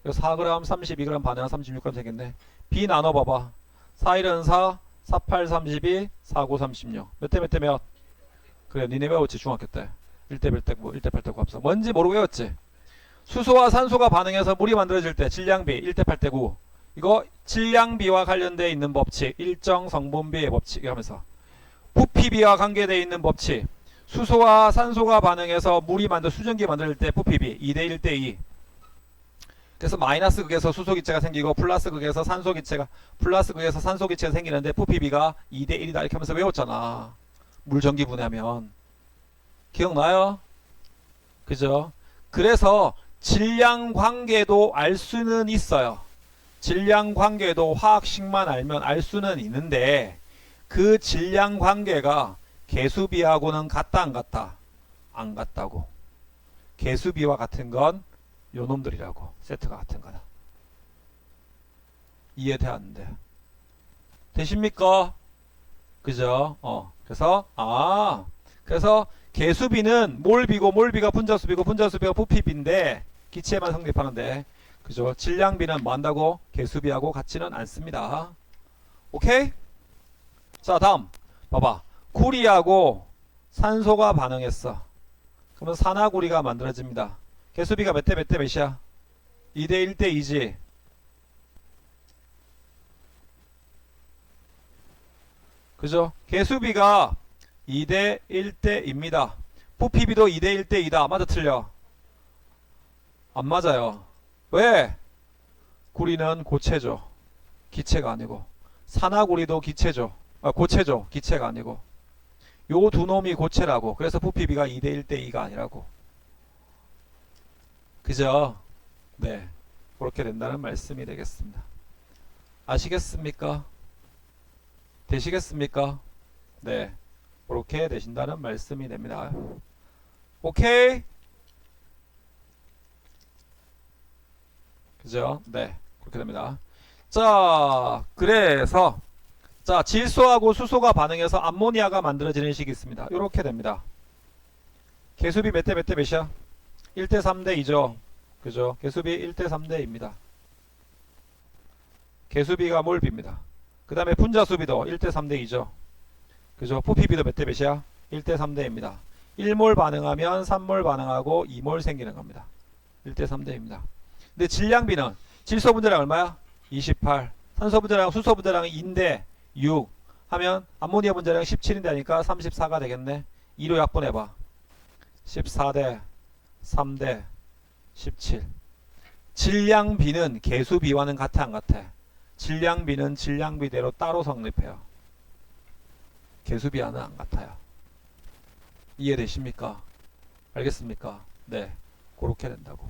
Speaker 1: 4g 32g 반응한 36g 생겼네. B 나눠봐봐. 4, 1은 4, 4, 8, 32, 4, 9, 36. 몇 대 몇 대 몇? 그래 니네 외웠지 중학교 때. 1대 1대 9, 1대 8대 9 합성. 뭔지 모르고 외웠지. 수소와 산소가 반응해서 물이 만들어질 때 질량비 1대 8대 9. 이거 질량비와 관련되어 있는 법칙, 일정 성분비의 법칙 하면서 부피비와 관계되어 있는 법칙. 수소와 산소가 반응해서 물이 수증기 만들 때 부피비 2대 1대 2. 그래서 마이너스 극에서 수소 기체가 생기고 플러스 극에서 산소 기체가 생기는데 부피비가 2대 1이다 이렇게 하면서 외웠잖아. 물 전기 분해하면. 기억나요? 그죠? 그래서 질량 관계도 알 수는 있어요. 질량 관계도 화학식만 알면 알 수는 있는데 그 질량 관계가 개수비하고는 같다 안 같다? 안 같다고. 개수비와 같은 건 요놈들이라고. 세트가 같은 거다. 이해되었는데 되십니까? 그죠? 그래서 개수비는 몰비고 몰비가 분자수비고 분자수비가 부피비인데 기체만 성립하는데, 그죠? 질량비는 뭐 한다고? 개수비하고 같지는 않습니다. 오케이? 자 다음 봐봐. 구리하고 산소가 반응했어. 그러면 산화구리가 만들어집니다. 개수비가 몇 대 몇 대 몇이야? 2대 1대 2지. 그죠? 개수비가 2대 1대 2입니다. 부피비도 2대 1대 2다. 맞아 틀려? 안 맞아요. 왜? 구리는 고체죠. 기체가 아니고. 산화구리도 기체죠. 고체죠. 기체가 아니고. 요 두 놈이 고체라고. 그래서 부피비가 2대 1대 2가 아니라고. 그죠? 네. 그렇게 된다는 말씀이 되겠습니다. 아시겠습니까? 되시겠습니까? 네, 그렇게 되신다는 말씀이 됩니다. 오케이? 그죠? 네, 그렇게 됩니다. 자, 그래서 자, 질소하고 수소가 반응해서 암모니아가 만들어지는 식이 있습니다. 이렇게 됩니다. 개수비 몇 대 몇 대 몇이야? 1대 3대 2죠. 그죠? 개수비 1대 3대 2입니다. 개수비가 몰비입니다. 그 다음에 분자수비도 1대 3대 2죠. 그죠? 부피비도 몇 대 몇이야? 1대 3대 2입니다. 1몰 반응하면 3몰 반응하고 2몰 생기는 겁니다. 1대 3대 2입니다. 근데 질량비는 질소 분자량 얼마야? 28. 산소 분자량, 수소 분자량 2인데 6 하면 암모니아 분자량 17인데 하니까 34가 되겠네. 2로 약분해봐. 14대 3대 17. 질량비는 개수비와는 같아 안 같아? 질량비는 질량비대로 따로 성립해요. 개수비와는 안 같아요. 이해되십니까? 알겠습니까? 네, 그렇게 된다고.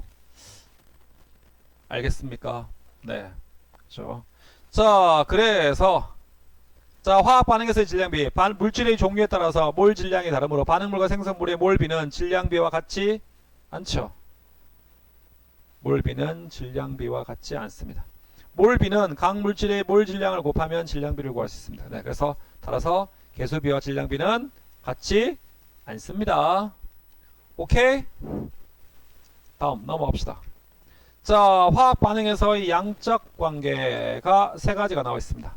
Speaker 1: 알겠습니까? 네, 그렇죠. 자, 그래서 자, 화학 반응에서의 질량비, 물질의 종류에 따라서 몰 질량이 다르므로 반응물과 생성물의 몰비는 질량비와 같지 않죠. 몰비는 질량비와 같지 않습니다. 몰비는 각 물질의 몰 질량을 곱하면 질량비를 구할 수 있습니다. 네, 그래서 따라서 개수비와 질량비는 같지 않습니다. 오케이? 다음 넘어갑시다. 자, 화학 반응에서의 양적 관계가 세 가지가 나와 있습니다.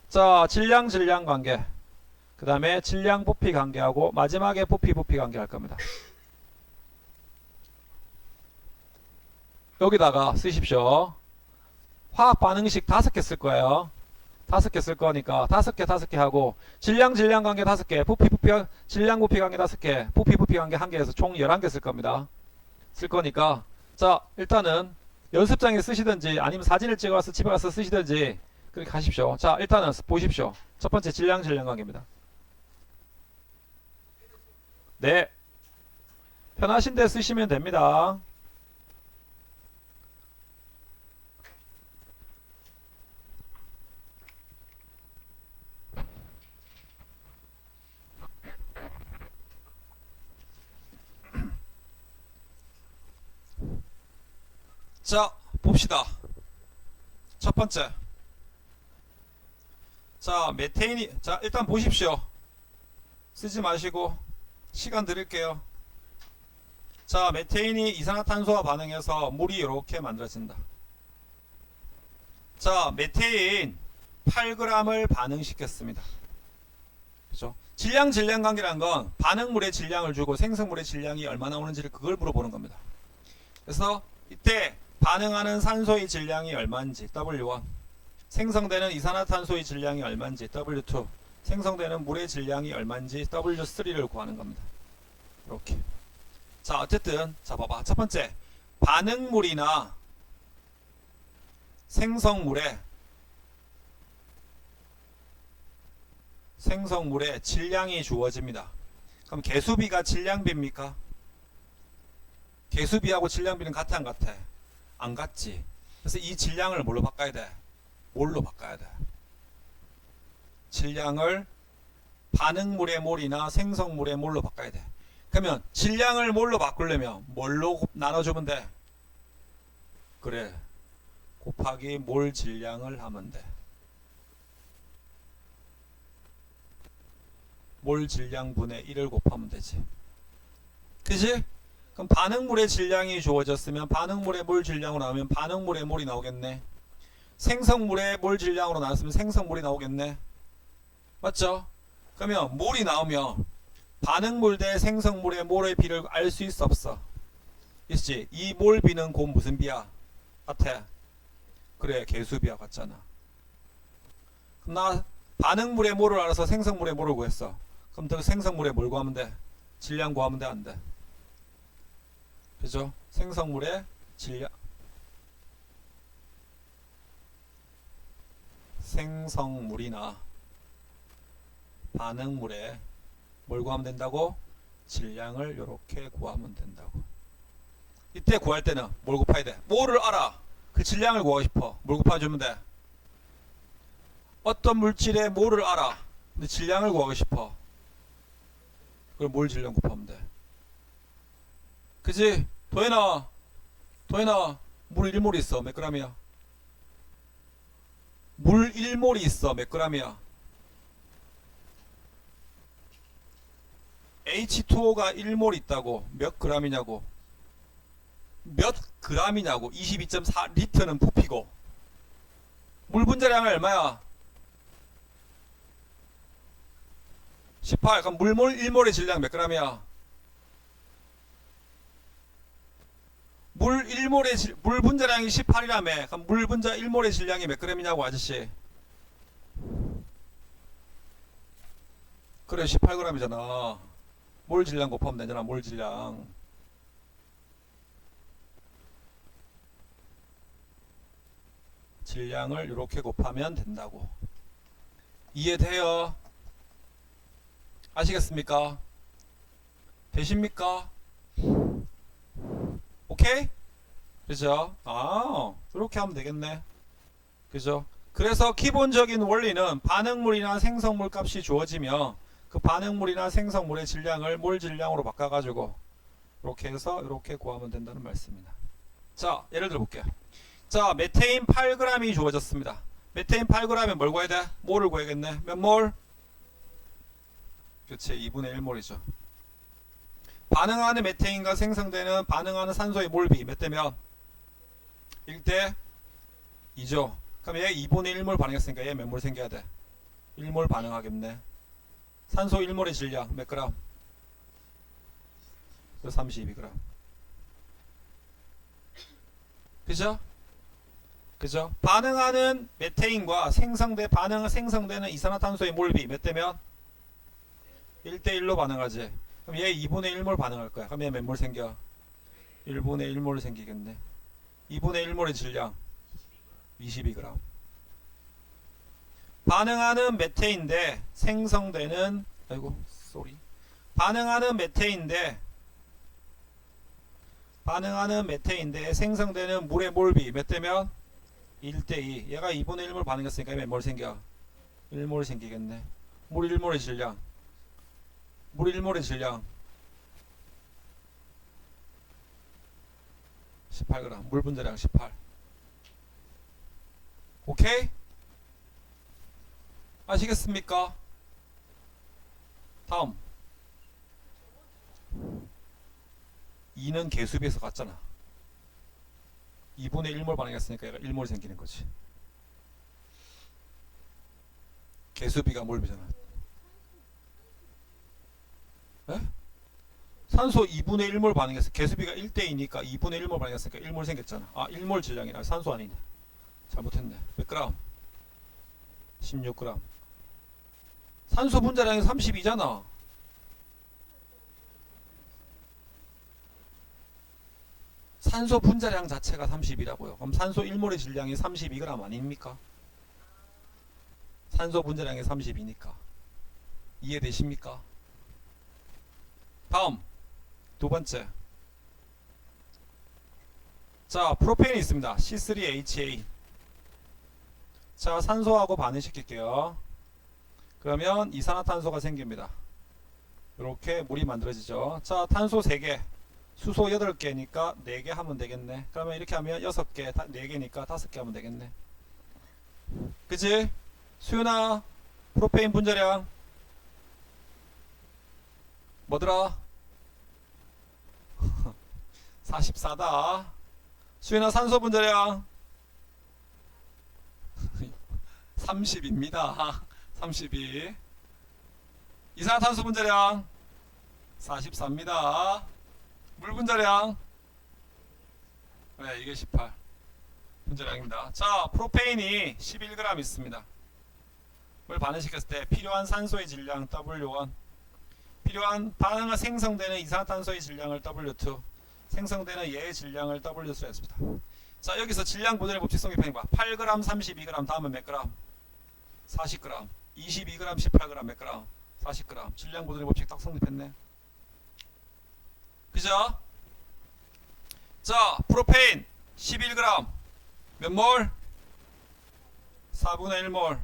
Speaker 1: 자, 질량 관계, 그 다음에 질량 부피 관계하고 마지막에 부피 관계 할 겁니다. 여기다가 쓰십시오. 화학 반응식 5개 쓸 거예요. 5개 쓸 거니까 5개 하고 질량 관계 5개, 질량 부피 관계 5개, 부피 관계 1개에서 총 11개 쓸 겁니다. 쓸 거니까 자, 일단은 연습장에 쓰시든지 아니면 사진을 찍어서 집에 가서 쓰시든지 그렇게 하십시오. 자, 일단은 보십시오. 첫 번째 질량 관계입니다. 네, 편하신 데 쓰시면 됩니다. 자, 봅시다. 첫 번째. 자, 메테인이, 자, 일단 보십시오. 쓰지 마시고 시간 드릴게요. 자, 메테인이 이산화탄소와 반응해서 물이 이렇게 만들어진다. 자, 메테인 8g을 반응시켰습니다. 그죠? 질량 관계라는 건 반응물의 질량을 주고 생성물의 질량이 얼마나 오는지를 그걸 물어보는 겁니다. 그래서 이때 반응하는 산소의 질량이 얼마인지 W1, 생성되는 이산화탄소의 질량이 얼마인지 W2, 생성되는 물의 질량이 얼마인지 W3를 구하는 겁니다. 이렇게. 자, 어쨌든 자, 봐봐. 첫 번째, 반응물이나 생성물의 질량이 주어집니다. 그럼 개수비가 질량비입니까? 개수비하고 질량비는 같아 안 같아? 안 같지. 그래서 이 질량을 뭘로 바꿔야 돼? 뭘로 바꿔야 돼? 질량을 반응물의 몰이나 생성물의 몰로 바꿔야 돼. 그러면 질량을 몰로 바꾸려면 뭘로 나눠주면 돼? 그래, 곱하기 몰 질량을 하면 돼. 몰 질량 분의 1을 곱하면 되지. 그지? 그럼 반응물의 질량이 주어졌으면 반응물의 몰 질량으로 나오면 반응물의 몰이 나오겠네. 생성물의 몰 질량으로 나왔으면 생성물이 나오겠네. 맞죠? 그러면 몰이 나오면 반응물 대 생성물의 몰의 비를 알 수 있어 없어? 있지. 이 몰 비는 곧 무슨 비야? 같아. 그래, 개수비야 같잖아. 그럼 나 반응물의 몰을 알아서 생성물의 몰을 구했어. 그럼 더 생성물의 몰 구하면 돼? 질량 구하면 돼? 안 돼? 그죠? 생성물의 질량, 생성물이나 반응물의 뭘 구하면 된다고? 질량을 이렇게 구하면 된다고. 이때 구할 때는 뭘 곱해야 돼? 뭐를 알아? 그 질량을 구하고 싶어. 뭘 곱해주면 돼? 어떤 물질의 뭐를 알아? 근데 질량을 구하고 싶어. 그럼 몰 질량 곱하면 돼. 그지? 도현아, 물 1몰 있어. 몇 g이야? 물 1몰이 있어. 몇 g이야? H2O가 1몰 있다고. 몇 g이냐고. 몇 g이냐고. 22.4 리터는 부피고. 물 분자량은 얼마야? 18. 그럼 물 1몰의 질량 몇 g이야? 물 분자량이 18이라며. 그럼 물 분자 1몰의 질량이 몇 g이냐고 아저씨. 그래 18g이잖아. 몰 질량 곱하면 되잖아. 몰 질량. 질량을 이렇게 곱하면 된다고. 이해돼요? 아시겠습니까? 되십니까? 오케이? 그죠? 아, 이렇게 하면 되겠네. 그죠? 그래서 기본적인 원리는 반응물이나 생성물 값이 주어지며 그 반응물이나 생성물의 질량을 몰 질량으로 바꿔가지고 이렇게 해서 이렇게 구하면 된다는 말씀입니다. 자, 예를 들어 볼게요. 자, 메테인 8g이 주어졌습니다. 메테인 8g에 뭘 구해야 돼? 몰을 구해야겠네. 몇 몰? 그렇지, 2분의 1몰이죠. 반응하는 메테인과 생성되는 반응하는 산소의 몰비 몇 대면? 1대 2죠. 그럼 얘 2분의 1몰 반응했으니까 얘 몇 몰 생겨야 돼? 1몰 반응하겠네. 산소 1몰의 질량 몇 그램? 32g. 그죠? 그죠? 반응하는 메테인과 생성되는 이산화탄소의 몰비 몇 대면? 1대1로 반응하지. 그럼 얘 2분의 1몰 반응할 거야. 그럼 얘 몇 몰 생겨? 1분의 1몰 생기겠네. 2분의 1몰의 질량 22g. 반응하는 메테인데 생성되는 반응하는 메테인데 생성되는 물의 몰비 몇 대면? 1대2. 얘가 2분의 1몰 반응했으니까 몇 몰 생겨? 1몰 생기겠네. 물 1몰의 질량 18g. 물 분자량 18. 오케이? 아시겠습니까? 다음 2는 개수비에서 갔잖아. 2분의 1몰 반응했으니까 얘가 1몰 생기는 거지. 개수비가 몰비잖아. 에? 산소 2분의 1몰 반응했어. 개수비가 1대2니까 2분의 1몰 반응했으니까 1몰 생겼잖아. 아, 1몰 질량이라 산소 아니네. 잘못했네. 몇 그램? 16g. 산소 분자량이 32잖아. 산소 분자량 자체가 30이라고요. 그럼 산소 1몰의 질량이 32g 아닙니까? 산소 분자량이 30이니까. 이해되십니까? 다음 두 번째. 자, 프로페인이 있습니다. C3H8. 자, 산소하고 반응시킬게요. 그러면 이산화탄소가 생깁니다. 이렇게 물이 만들어지죠. 자, 탄소 3개, 수소 8개니까 4개 하면 되겠네. 그러면 이렇게 하면 6개, 4개니까 5개 하면 되겠네. 그치? 수윤아, 프로페인 분자량 뭐더라? 44다. 수윤아, 산소 분자량 30입니다. 32. 이산화탄소 분자량 44입니다. 물 분자량 네, 이게 18 분자량입니다. 자, 프로페인이 11g 있습니다. 물 반응시켰을 때 필요한 산소의 질량 W1, 필요한 반응을 생성되는 이산화탄소의 질량을 W2, 생성되는 얘의 질량을 W3로 했습니다. 자, 여기서 질량 보존의 법칙 성립해봐. 8g, 32g 다음은 몇 g? 40g. 22g, 18g 몇 g? 40g. 질량 보존의 법칙 딱 성립했네. 그죠? 자, 프로페인 11g 몇 몰? 4분의 1몰.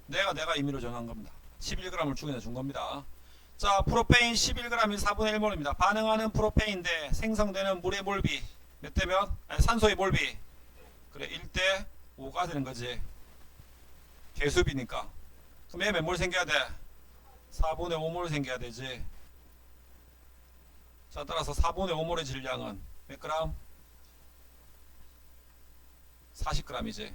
Speaker 1: 내가 임의로 정한 겁니다. 11g을 축인해 준 겁니다. 자, 프로페인 11g이 4분의 1몰입니다. 반응하는 프로페인인데 생성되는 물의 몰비 몇 대면? 아니, 산소의 몰비. 그래, 1대 5가 되는 거지. 개수비니까. 그럼 얘 몇 몰 생겨야 돼? 4분의 5몰 생겨야 되지. 자, 따라서 4분의 5몰의 질량은 몇 그램? 40g이지.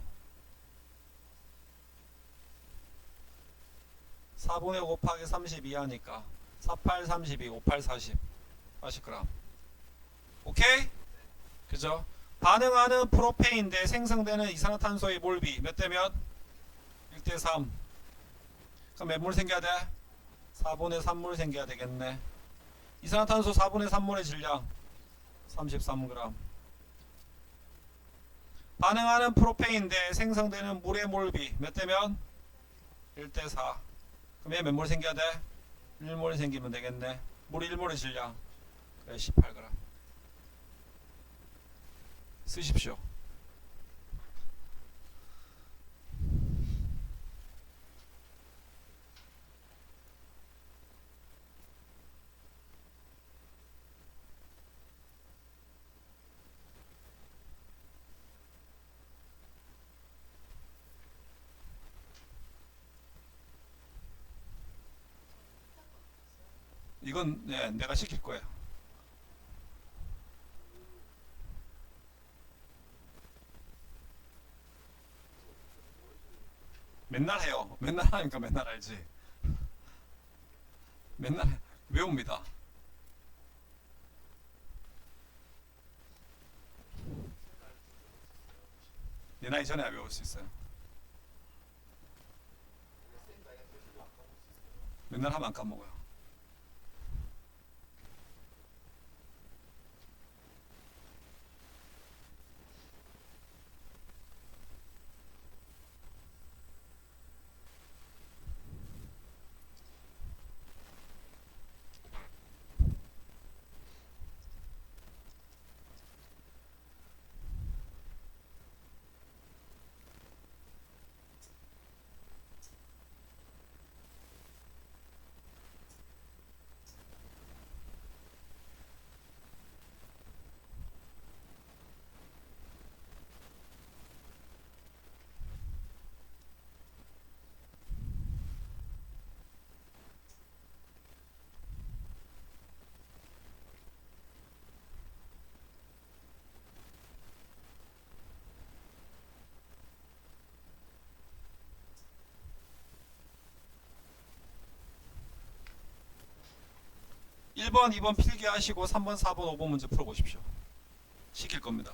Speaker 1: 4분의 5 곱하기 32 하니까 48, 32, 58, 40 40g. 오케이? 그죠? 반응하는 프로페인인데 생성되는 이산화탄소의 몰비 몇 대면? 1대 3. 그럼 몇 몰 생겨야 돼? 4분의 3몰 생겨야 되겠네. 이산화탄소 4분의 3몰의 질량 33g. 반응하는 프로페인인데 생성되는 물의 몰비 몇 대면? 1대 4. 그럼 얘 몇 몰 생겨야 돼? 1몰 생기면 되겠네. 물 1몰의 질량 그래 18g. 쓰십시오. 이건 네, 내가 시킬 거야. 맨날 해요. 맨날 하니까 맨날 알지. 맨날 외웁니다. 내 나이 전에 외울 수 있어요. 맨날 하면 안 까먹어요. 일 번 2번 필기하시고 3번 4번 5번 문제 풀어보십시오. 시킬 겁니다.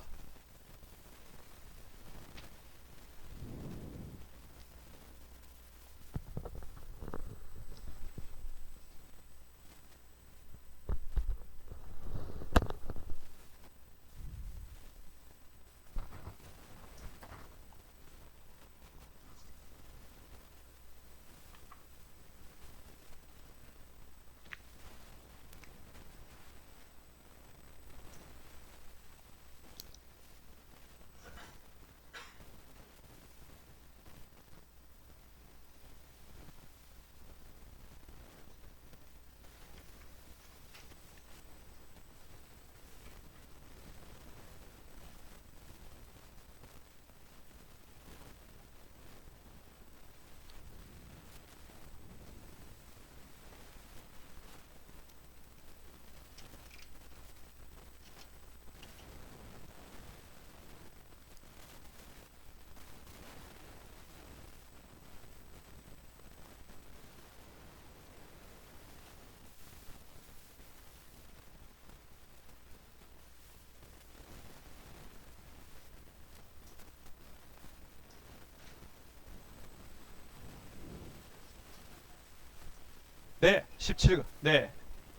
Speaker 1: 네, 17g. 네,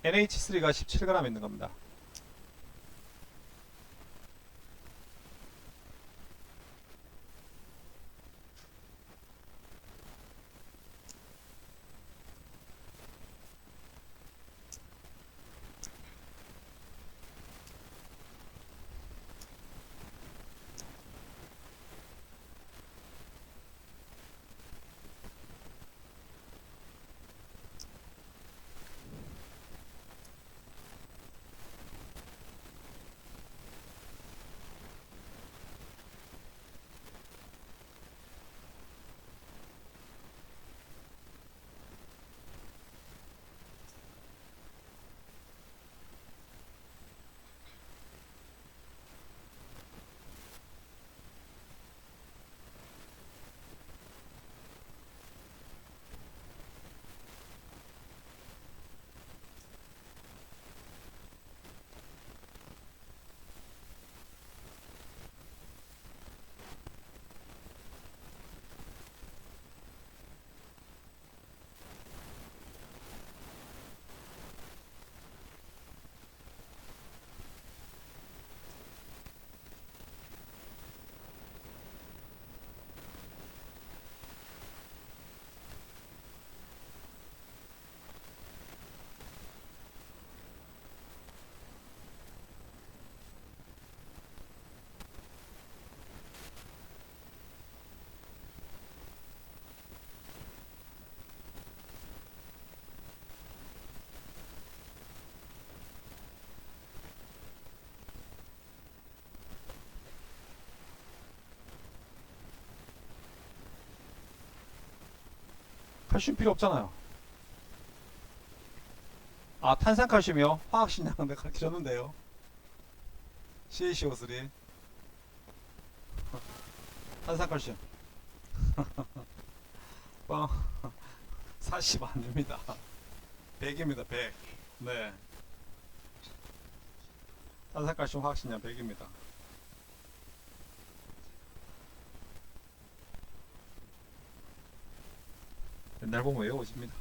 Speaker 1: NH3가 17g 있는 겁니다. 칼슘 필요 없잖아요. 아, 탄산칼슘이요? 화학식량 내가 가르쳐줬는데요. CaCO3 탄산칼슘 빵 40 아닙니다. 100입니다. 100. 네, 탄산칼슘 화학식량 100입니다. 맨날 보면 외워집니다.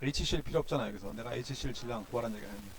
Speaker 1: HCl 필요 없잖아요. 여기서 내가 HCl 질량 구하라는 얘기 아닙니다.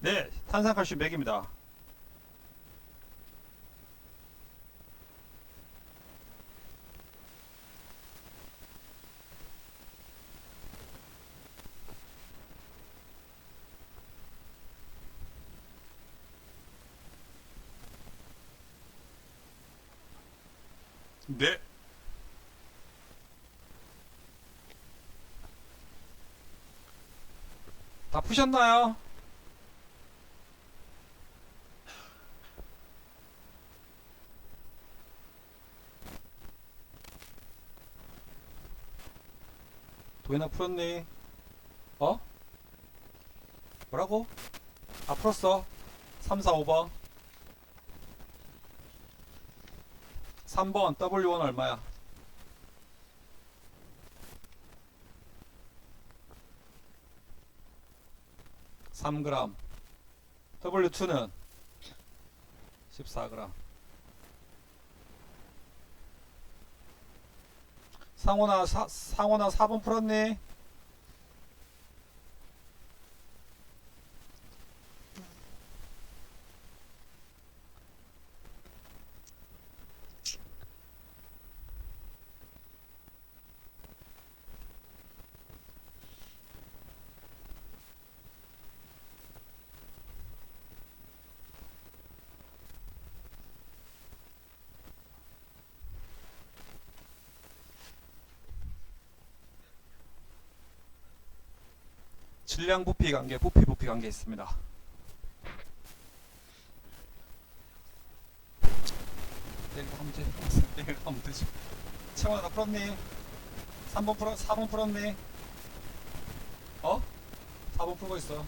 Speaker 1: 네, 탄산칼슘 100입니다. 네. 다 푸셨나요? 도현아 풀었니? 어? 뭐라고? 다 풀었어. 3, 4, 5번. 3번 W1 얼마야? 3g. W2는 14g. 상원아 4번 풀었니? 질량 부피 관계, 부피 관계 있습니다. 내일 하면 되지. 채원아 나 풀었니? 3번 풀어, 4번 풀었니? 어? 4번 풀고 있어.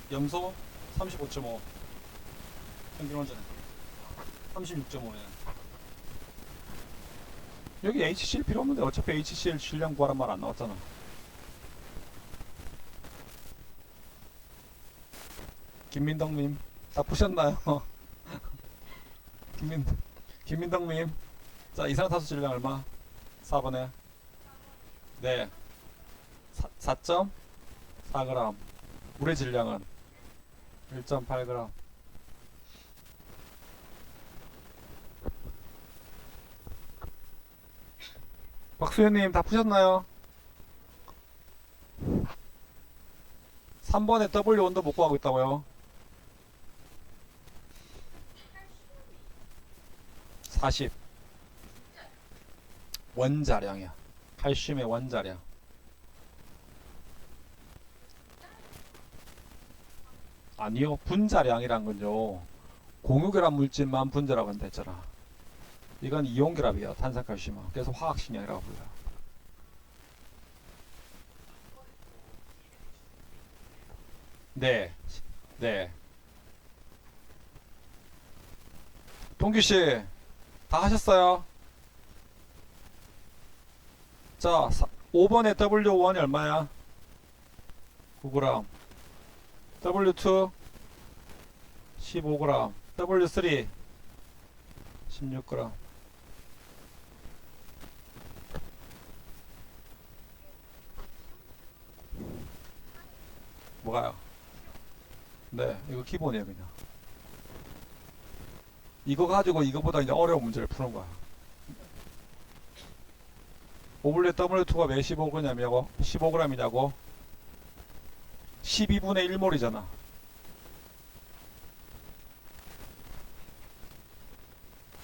Speaker 1: 염소 35.5. 평균 원자는 36.5네. 여기 HCl 필요 없는데 어차피 HCl 질량 구하란 말 안 나왔잖아. 김민덕님 다 푸셨나요? 김민덕님, 자 이산화탄소 질량 얼마? 4번에 네 4.4g. 물의 질량은 1.8g. 박수현님 다 푸셨나요? 3번에 W1도 못 구하고 있다고요? 40 원자량이야. 칼슘의 원자량. 아니요, 분자량이란 건요 공유결합 물질만 분자라고 한다 했잖아. 이건 이온결합이야. 탄산칼슘은. 그래서 화학식량이라고 불러요. 네. 네. 동규씨, 다 하셨어요? 자, 5번에 W1이 얼마야? 9g. W2, 15g. W3, 16g. 뭐가요? 네, 이거 기본이에요, 그냥. 이거 가지고 이거보다 이제 어려운 문제를 푸는 거야. 오블레 W2가 왜 15g이냐고? 15g이냐고? 12분의 1몰이잖아.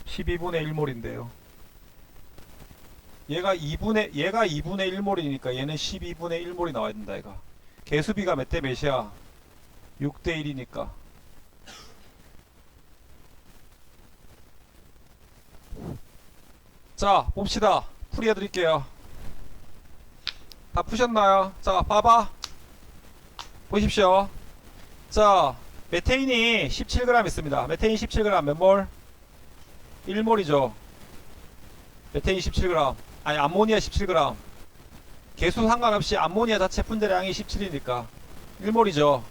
Speaker 1: 12분의 1몰인데요. 얘가 2분의 1몰이니까 얘는 12분의 1몰이 나와야 된다, 얘가. 개수비가 몇 대 몇이야? 6대 1이니까. 자, 봅시다. 풀이해 드릴게요. 다 푸셨나요? 자, 봐봐. 보십시오. 자, 메테인이 17g 있습니다. 메테인 17g 몇 몰? 1몰이죠. 메테인 17g. 아니, 암모니아 17g. 개수 상관없이 암모니아 자체 분자량이 17이니까 1몰이죠.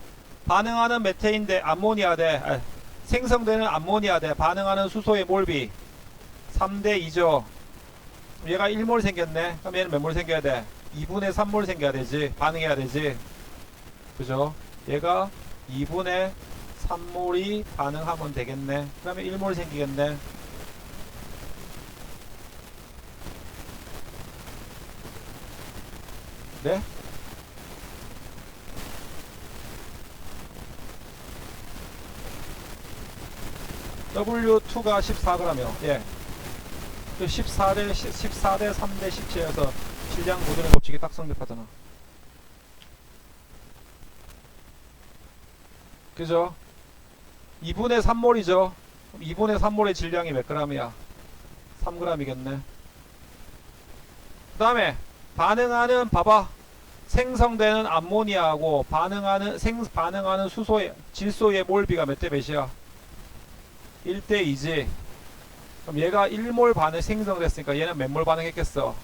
Speaker 1: 반응하는 메테인 대 암모니아 대 생성되는 암모니아 대 반응하는 수소의 몰비 3대 2죠. 얘가 1몰 생겼네. 그럼 얘는 몇 몰 생겨야 돼? 2분의 3몰 생겨야 되지. 반응해야 되지. 그죠? 얘가 2분의 3몰이 반응하면 되겠네. 그러면 1몰 생기겠네. 네? W2가 14g이요. 예. 14대 3대 17에서 질량 모델의 법칙이 딱 성립하잖아. 그죠? 2분의 3몰이죠. 2분의 3몰의 질량이 몇 g이야? 3g이겠네. 그 다음에 반응하는 봐봐. 생성되는 암모니아하고 반응하는 수소의 질소의 몰비가 몇 대 몇이야? 1대 2지. 그럼 얘가 1몰 반응 생성됐으니까 얘는 몇 몰 반응했겠어?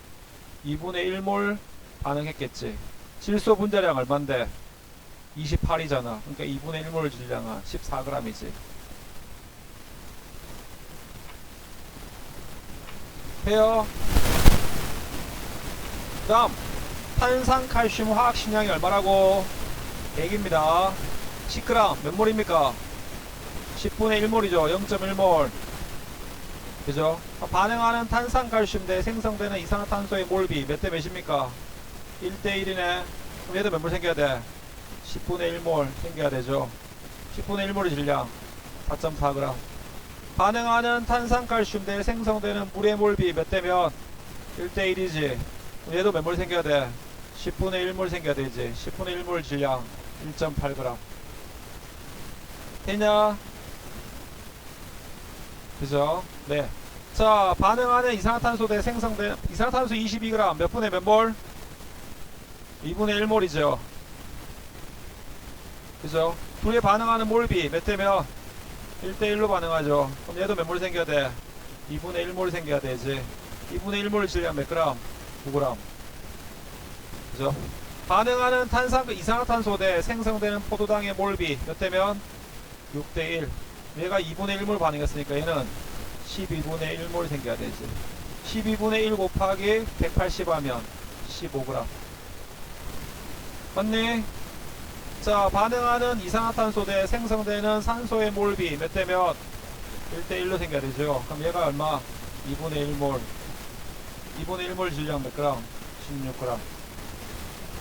Speaker 1: 2분의 1몰 반응했겠지. 질소 분자량 얼만데? 28이잖아. 그러니까 2분의 1몰 질량은 14g이지. 해요. 그 다음 탄산칼슘 화학식량이 얼마라고? 100입니다. 10g 몇 몰입니까? 10분의 1몰이죠. 0.1몰. 그죠? 반응하는 탄산칼슘 대 생성되는 이산화탄소의 몰비 몇 대 몇입니까? 1대 1이네. 그럼 얘도 몇 몰 생겨야 돼? 10분의 1몰 생겨야 되죠. 10분의 1몰의 질량 4.4g. 반응하는 탄산칼슘 대 생성되는 물의 몰비 몇 대면? 1대 1이지. 얘도 몇 몰 생겨야 돼? 10분의 1몰 생겨야 되지. 10분의 1몰 질량 1.8g. 되냐? 그죠? 네. 자, 반응하는 이산화탄소 대 생성된 이산화탄소 22g 몇 분의 몇 몰? 2분의 1몰이죠. 그죠? 둘이 반응하는 몰비 몇 대면? 1대1로 반응하죠. 그럼 얘도 몇 몰 생겨야 돼? 2분의 1몰 생겨야 되지. 2분의 1몰 질량 몇 그램? 9g. 그죠? 반응하는 이산화탄소 대 생성되는 포도당의 몰비 몇 대면? 6대1. 얘가 2분의 1몰 반응했으니까 얘는 12분의 1몰 생겨야 되지. 12분의 1 곱하기 180 하면 15g. 맞니? 자, 반응하는 이산화탄소 대 생성되는 산소의 몰비 몇 대면? 1대1로 생겨야 되죠. 그럼 얘가 얼마? 2분의 1몰. 2분의 1몰 질량 몇 그램? 16g.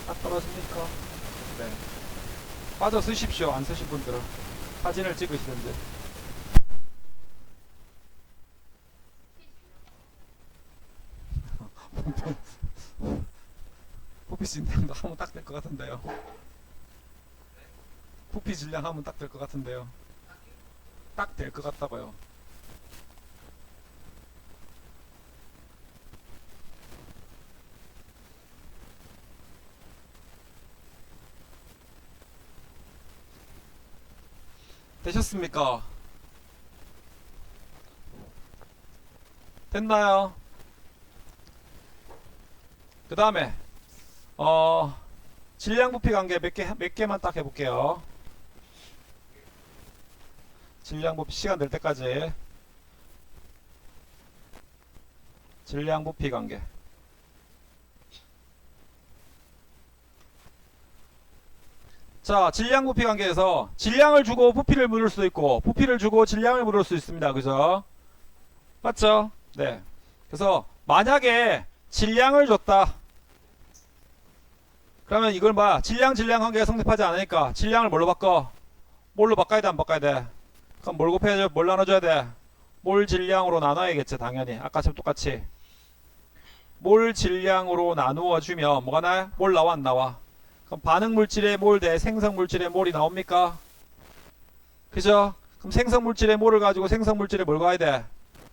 Speaker 1: 딱 떨어집니까? 네. 빠져 쓰십시오. 안 쓰신 분들은. 사진을 찍으시던지. 부피 질량도 하면 딱 될 것 같은데요. 부피 질량 하면 딱 될 것 같은데요. 딱 될 것 같다고요. 되셨습니까? 됐나요? 그 다음에 질량 부피 관계 몇 개만 딱 해볼게요. 질량 부피 시간 될 때까지 질량 부피 관계. 자, 질량 부피 관계에서 질량을 주고 부피를 물을 수도 있고 부피를 주고 질량을 물을 수 있습니다. 그죠? 맞죠? 네. 그래서 만약에 질량을 줬다. 그러면 이걸 질량 관계가 성립하지 않으니까 질량을 뭘로 바꿔? 뭘로 바꿔야 돼? 안 바꿔야 돼? 그럼 뭘 곱해야 돼? 뭘 나눠줘야 돼? 몰 질량으로 나눠야겠지. 당연히 아까처럼 똑같이 몰 질량으로 나누어 주면 뭐가 나요? 몰 나와 안 나와? 그럼 반응 물질의 몰 대 생성 물질의 몰이 나옵니까? 그죠? 그럼 생성 물질의 몰을 가지고 생성 물질의 뭘 구해야 돼?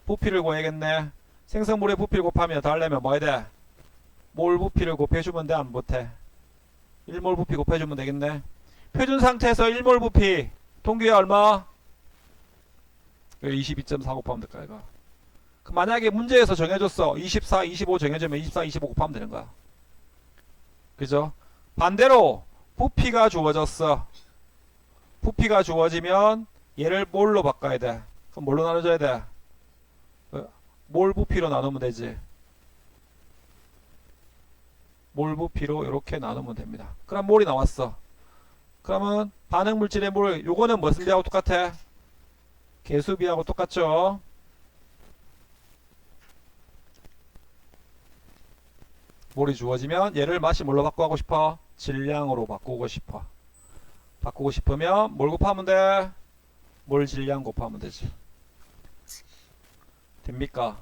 Speaker 1: 부피를 구해야겠네. 생성물의 부피를 곱하면 더 하려면 뭐 해야 돼? 몰 부피를 곱해주면 돼? 안 못해? 1몰 부피 곱해주면 되겠네. 표준 상태에서 1몰 부피 동규에 얼마? 22.4 곱하면 될까 이거. 그럼 만약에 문제에서 정해줬어. 24, 25 정해주면 24, 25 곱하면 되는 거야. 그죠? 반대로 부피가 주어졌어. 부피가 주어지면 얘를 몰로 바꿔야 돼. 그럼 뭘로 나눠줘야 돼? 몰 부피로 나누면 되지. 몰 부피로 이렇게 나누면 됩니다. 그럼 몰이 나왔어. 그러면 반응 물질의 몰, 요거는 무슨 비하고 똑같아? 계수비하고 똑같죠? 몰이 주어지면 얘를 맛이 뭘로 바꾸고 싶어? 질량으로 바꾸고 싶어. 바꾸고 싶으면 뭘 곱하면 돼? 몰 질량 곱하면 되지. 됩니까?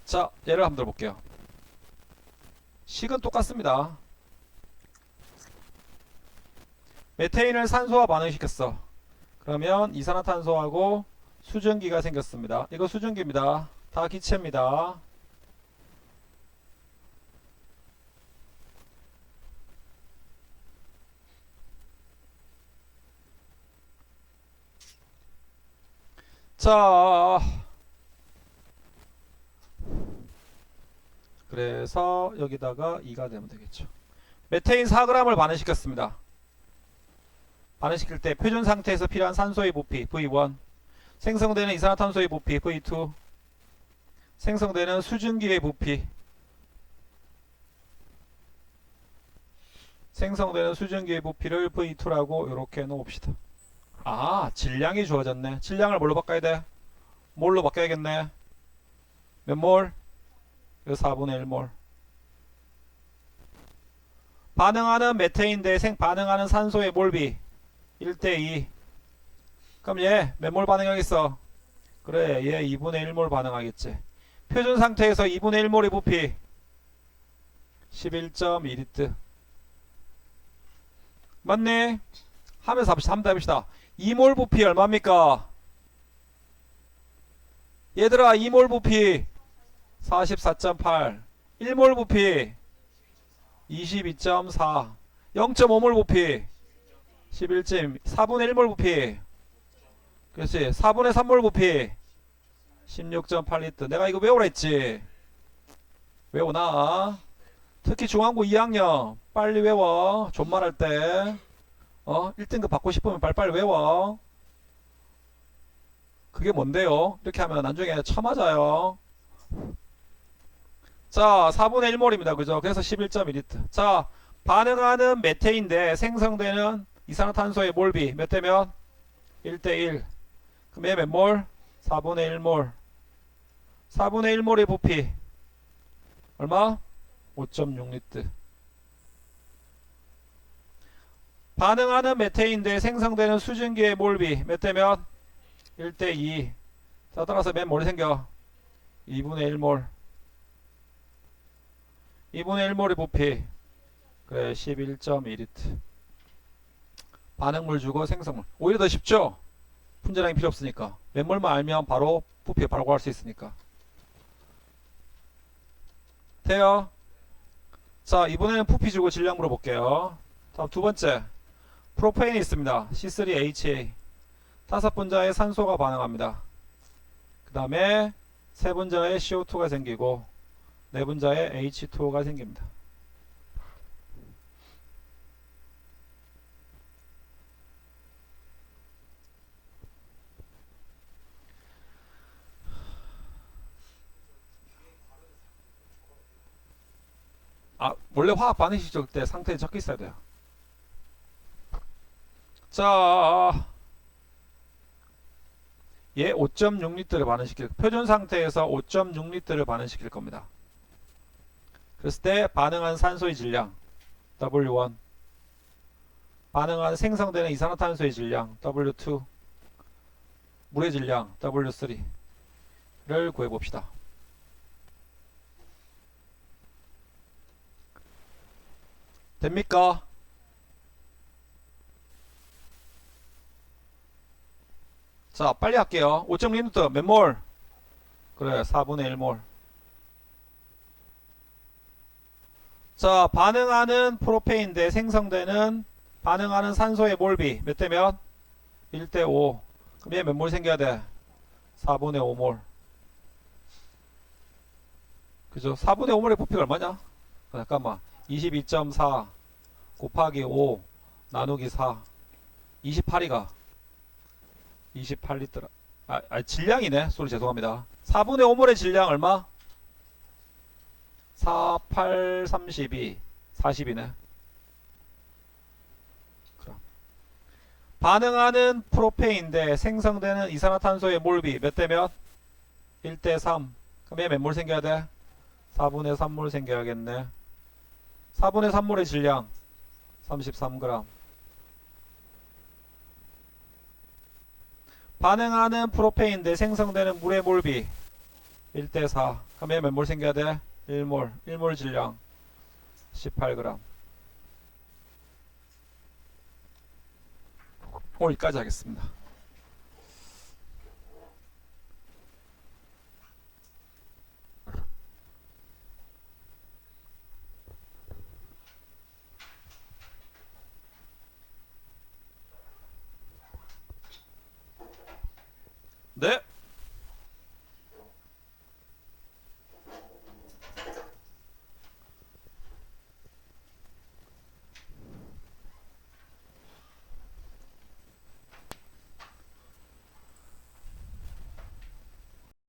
Speaker 1: 자, 예를 한번 들어볼게요. 식은 똑같습니다. 메테인을 산소와 반응시켰어. 그러면 이산화탄소하고 수증기가 생겼습니다. 이거 수증기입니다. 다 기체입니다. 자, 그래서 여기다가 2가 되면 되겠죠. 메테인 4g을 반응시켰습니다. 반응시킬 때 표준 상태에서 필요한 산소의 부피 V1, 생성되는 이산화탄소의 부피 V2, 생성되는 수증기의 부피, 생성되는 수증기의 부피를 V2라고 이렇게 놓읍시다. 아, 질량이 주어졌네. 질량을 뭘로 바꿔야 돼? 몰로 바꿔야겠네. 몇 몰? 4분의 1몰. 반응하는 메테인 대 반응하는 산소의 몰비 1대2. 그럼 얘 몇 몰 반응하겠어? 그래, 얘 2분의 1몰 반응하겠지. 표준 상태에서 2분의 1몰의 부피 11.2리터. 맞네? 하면서 한번 해봅시다. 2몰 부피 얼마입니까? 얘들아, 2몰 부피 44.8. 1몰 부피 22.4. 0.5몰 부피 11.4분의 1몰 부피. 그렇지. 4분의 3몰 부피 16.8리터. 내가 이거 외우라 했지. 외우나? 특히 중앙고 2학년 빨리 외워. 존말할 때 1등급 받고 싶으면 빨리빨리 외워. 그게 뭔데요? 이렇게 하면 나중에 쳐맞아요. 자, 4분의 1몰입니다. 그죠? 그래서 11.2리터. 자, 반응하는 메테인데 생성되는 이산화탄소의 몰비 몇 대면? 1대1. 그럼 얘 몇 몰? 4분의 1몰. 4분의 1몰의 부피 얼마? 5.6리터. 반응하는 메테인데 생성되는 수증기의 몰비 몇 대면? 1대2. 자, 따라서 몇 몰이 생겨? 2분의 1몰. 2분의 1몰의 부피. 그래, 11.2리터. 반응물 주고 생성물. 오히려 더 쉽죠? 분자량이 필요 없으니까. 몇 몰만 알면 바로 부피 바로 구할 수 있으니까. 돼요? 자, 이번에는 부피 주고 질량 물어볼게요. 다음 두 번째. 프로페인이 있습니다. C3H 다섯 분자의 산소가 반응합니다. 그 다음에 세 분자의 CO2가 생기고 네 분자의 H2O가 생깁니다. 원래 화학 반응식 적을 때 상태에 적혀 있어야 돼요. 자, 얘 5.6리터를 반응시킬, 표준 상태에서 5.6리터를 반응시킬 겁니다. 그랬을 때 반응한 산소의 질량 W1, 반응한 생성되는 이산화탄소의 질량 W2, 물의 질량 W3를 구해봅시다. 됩니까? 자, 빨리 할게요. 5.6리터 몇 몰? 그래, 4분의 1몰. 자, 반응하는 프로페인데 생성되는 반응하는 산소의 몰비 몇 대 몇? 1대 5. 그럼 얘 몇 몰 생겨야 돼? 4분의 5몰. 그죠? 4분의 5몰의 부피가 얼마냐? 잠깐만. 22.4 곱하기 5 나누기 4. 28이가 28리터. 질량이네. 소리 죄송합니다. 4분의 5몰의 질량 얼마? 4, 8, 32. 40이네. 그럼. 반응하는 프로페인데 생성되는 이산화탄소의 몰비 몇 대 몇? 1대 3. 그럼 얘 몇 몰 생겨야 돼? 4분의 3몰 생겨야겠네. 4분의 3몰의 질량 33g. 반응하는 프로페인데 생성되는 물의 몰비 1대 4. 그럼 얘 몇 몰 생겨야 돼? 1몰. 1몰 질량 18g. 오늘까지 하겠습니다. 네.